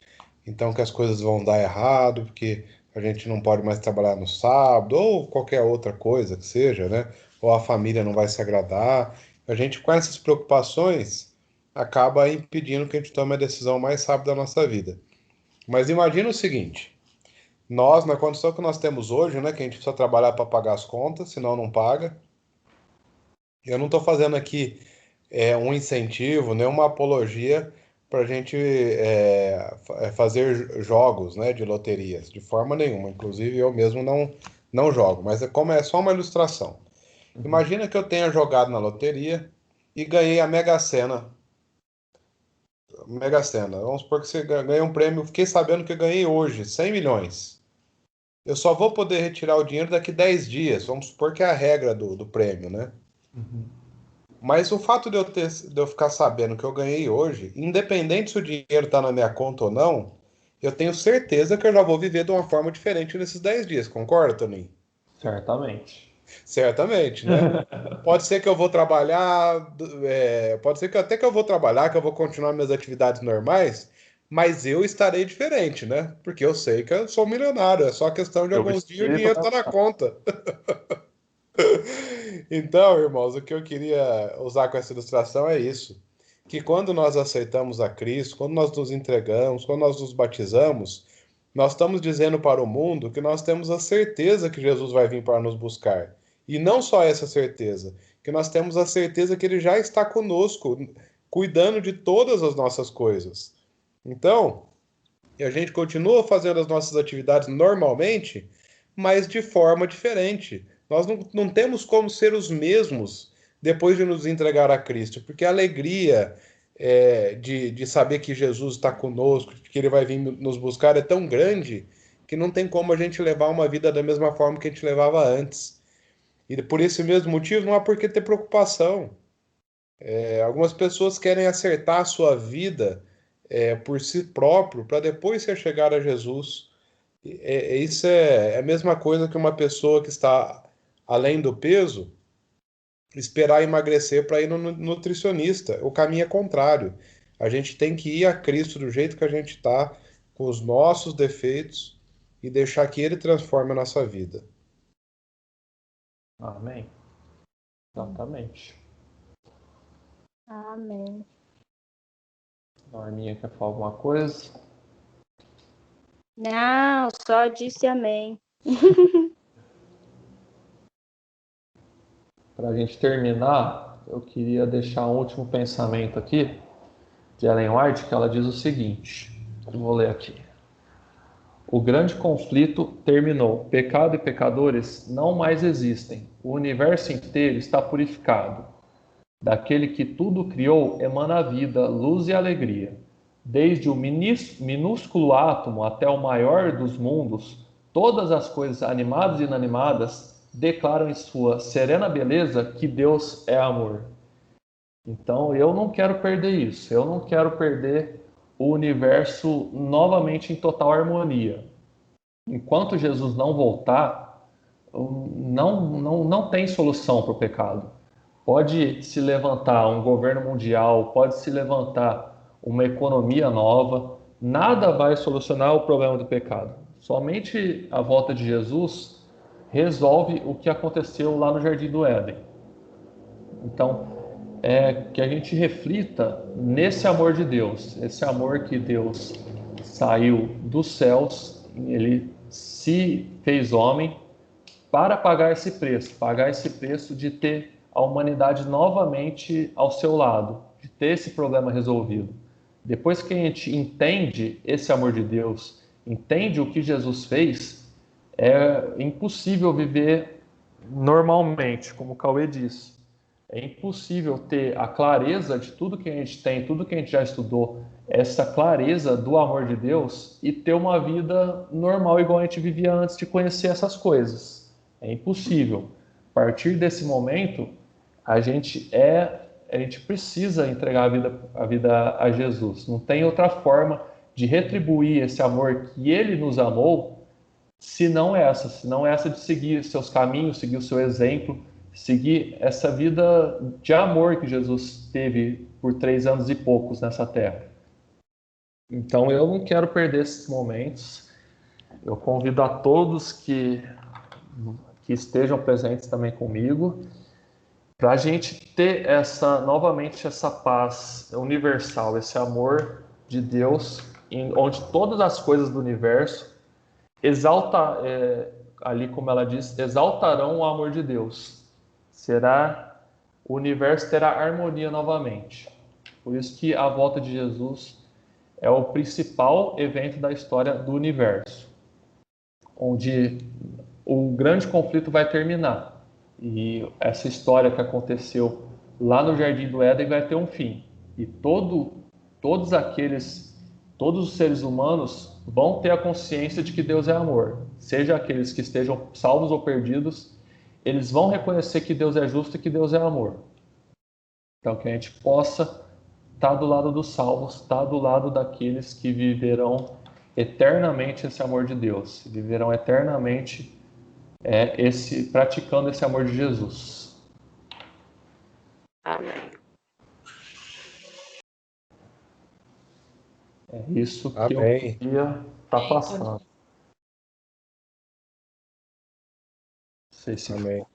então que as coisas vão dar errado, porque a gente não pode mais trabalhar no sábado, ou qualquer outra coisa que seja, né? Ou a família não vai se agradar. A gente, com essas preocupações, acaba impedindo que a gente tome a decisão mais rápida da nossa vida. Mas imagina o seguinte, nós, na condição que nós temos hoje, né, que a gente precisa trabalhar para pagar as contas, senão não paga. Eu não estou fazendo aqui um incentivo, nem uma apologia para a gente fazer jogos, né, de loterias, de forma nenhuma. Inclusive, eu mesmo não jogo, mas como é só uma ilustração. Imagina que eu tenha jogado na loteria e ganhei a Mega Sena. Mega Sena. Vamos supor que você ganhou um prêmio, fiquei sabendo que eu ganhei hoje, 100 milhões. Eu só vou poder retirar o dinheiro daqui 10 dias. Vamos supor que é a regra do prêmio, né? Mas o fato de eu ficar sabendo que eu ganhei hoje, independente se o dinheiro está na minha conta ou não, eu tenho certeza que eu já vou viver de uma forma diferente nesses 10 dias. Concorda, Toninho? Certamente. Certamente, né? Pode ser que eu vou trabalhar, pode ser que até que eu vou trabalhar, que eu vou continuar minhas atividades normais, mas eu estarei diferente, né? Porque eu sei que eu sou milionário, é só questão de alguns dias e o dinheiro está na conta. Então, irmãos, o que eu queria usar com essa ilustração é isso, que quando nós aceitamos a Cristo, quando nós nos entregamos, quando nós nos batizamos, nós estamos dizendo para o mundo que nós temos a certeza que Jesus vai vir para nos buscar. E não só essa certeza, que nós temos a certeza que ele já está conosco, cuidando de todas as nossas coisas. Então, a gente continua fazendo as nossas atividades normalmente, mas de forma diferente. Nós não temos como ser os mesmos depois de nos entregar a Cristo, porque a alegria de saber que Jesus está conosco, que ele vai vir nos buscar é tão grande que não tem como a gente levar uma vida da mesma forma que a gente levava antes. E por esse mesmo motivo, não há por que ter preocupação. Algumas pessoas querem acertar a sua vida por si próprio para depois se chegar a Jesus. Isso é a mesma coisa que uma pessoa que está além do peso esperar emagrecer para ir no nutricionista. O caminho é contrário. A gente tem que ir a Cristo do jeito que a gente está, com os nossos defeitos, e deixar que Ele transforme a nossa vida. Amém. Exatamente. Amém. Norminha quer falar alguma coisa? Não, só disse amém. Para a gente terminar, eu queria deixar um último pensamento aqui de Ellen White, que ela diz o seguinte, eu vou ler aqui. O grande conflito terminou. Pecado e pecadores não mais existem. O universo inteiro está purificado. Daquele que tudo criou emana a vida, luz e alegria. Desde o minúsculo átomo até o maior dos mundos, todas as coisas animadas e inanimadas declaram em sua serena beleza que Deus é amor. Então eu não quero perder isso. Eu não quero perder o universo novamente em total harmonia. Enquanto Jesus não voltar, não tem solução para o pecado. Pode se levantar um governo mundial, pode se levantar uma economia nova, nada vai solucionar o problema do pecado. Somente a volta de Jesus resolve o que aconteceu lá no Jardim do Éden. Então, que a gente reflita nesse amor de Deus, esse amor que Deus saiu dos céus, ele se fez homem para pagar esse preço de ter a humanidade novamente ao seu lado, de ter esse problema resolvido. Depois que a gente entende esse amor de Deus, entende o que Jesus fez, é impossível viver normalmente, como o Cauê disse. É impossível ter a clareza de tudo que a gente tem, tudo que a gente já estudou, essa clareza do amor de Deus e ter uma vida normal igual a gente vivia antes de conhecer essas coisas. É impossível. A partir desse momento, a gente precisa entregar a vida a Jesus. Não tem outra forma de retribuir esse amor que Ele nos amou, senão essa de seguir seus caminhos, seguir o seu exemplo, seguir essa vida de amor que Jesus teve por 3 anos e poucos nessa terra. Então eu não quero perder esses momentos. Eu convido a todos que estejam presentes também comigo, para a gente ter novamente essa paz universal, esse amor de Deus, onde todas as coisas do universo ali como ela diz, exaltarão o amor de Deus. O universo terá harmonia novamente. Por isso que a volta de Jesus é o principal evento da história do universo, onde o grande conflito vai terminar. E essa história que aconteceu lá no Jardim do Éden vai ter um fim. E todos os seres humanos vão ter a consciência de que Deus é amor. Seja aqueles que estejam salvos ou perdidos, eles vão reconhecer que Deus é justo e que Deus é amor. Então, que a gente possa estar do lado dos salvos, estar do lado daqueles que viverão eternamente esse amor de Deus, viverão eternamente praticando esse amor de Jesus. Amém. É isso que Amém. eu queria estar passando. Não sei se Amém.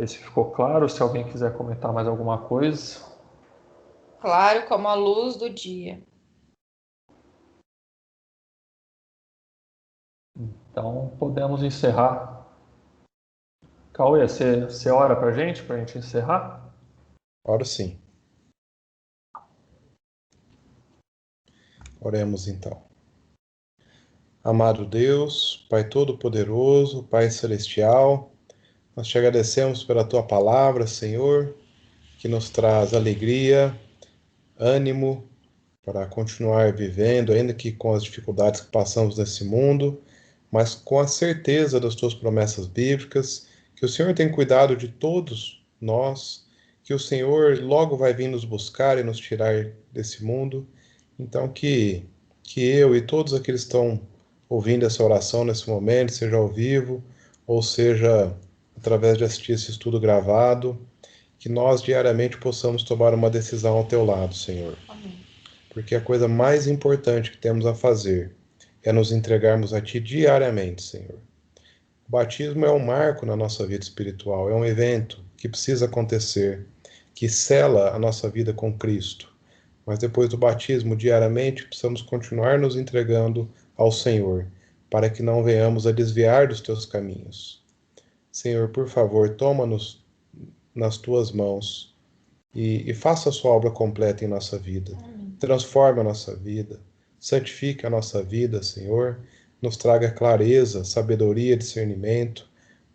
ficou claro, se alguém quiser comentar mais alguma coisa. Claro como a luz do dia. Então, podemos encerrar. Cauê, você ora para a gente encerrar? Oro sim. Oremos então. Amado Deus, Pai Todo-Poderoso, Pai Celestial, nós te agradecemos pela Tua palavra, Senhor, que nos traz alegria, ânimo para continuar vivendo, ainda que com as dificuldades que passamos nesse mundo, mas com a certeza das Tuas promessas bíblicas, que o Senhor tem cuidado de todos nós, que o Senhor logo vai vir nos buscar e nos tirar desse mundo. Então, que eu e todos aqueles que estão ouvindo essa oração nesse momento, seja ao vivo, ou seja através de assistir esse estudo gravado, que nós diariamente possamos tomar uma decisão ao teu lado, Senhor. Amém. Porque a coisa mais importante que temos a fazer é nos entregarmos a Ti diariamente, Senhor. O batismo é um marco na nossa vida espiritual, é um evento que precisa acontecer, que sela a nossa vida com Cristo. Mas depois do batismo, diariamente, precisamos continuar nos entregando ao Senhor, para que não venhamos a desviar dos Teus caminhos. Senhor, por favor, toma-nos nas Tuas mãos e faça a Sua obra completa em nossa vida. Transforme a nossa vida, santifique a nossa vida, Senhor, nos traga clareza, sabedoria, discernimento,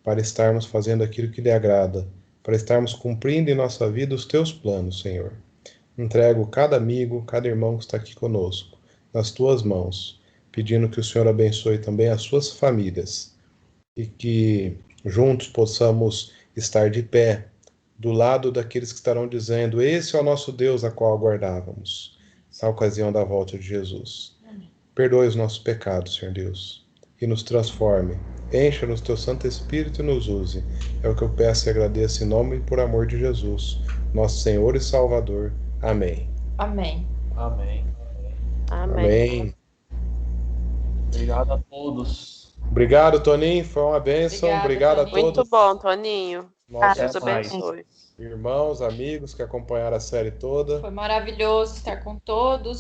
para estarmos fazendo aquilo que lhe agrada, para estarmos cumprindo em nossa vida os Teus planos, Senhor. Entrego cada amigo, cada irmão que está aqui conosco, nas Tuas mãos, pedindo que o Senhor abençoe também as suas famílias e que juntos possamos estar de pé, do lado daqueles que estarão dizendo: esse é o nosso Deus a qual aguardávamos, na ocasião da volta de Jesus. Perdoe os nossos pecados, Senhor Deus, e nos transforme. Encha-nos teu Santo Espírito e nos use. É o que eu peço e agradeço em nome e por amor de Jesus, nosso Senhor e Salvador. Amém. Amém. Amém. Amém. Obrigado a todos. Obrigado, Toninho. Foi uma bênção. Obrigado a Toninho. todos. Muito bom, Toninho. Nossos Deus abençoe. irmãos, amigos que acompanharam a série toda. Foi maravilhoso estar com todos.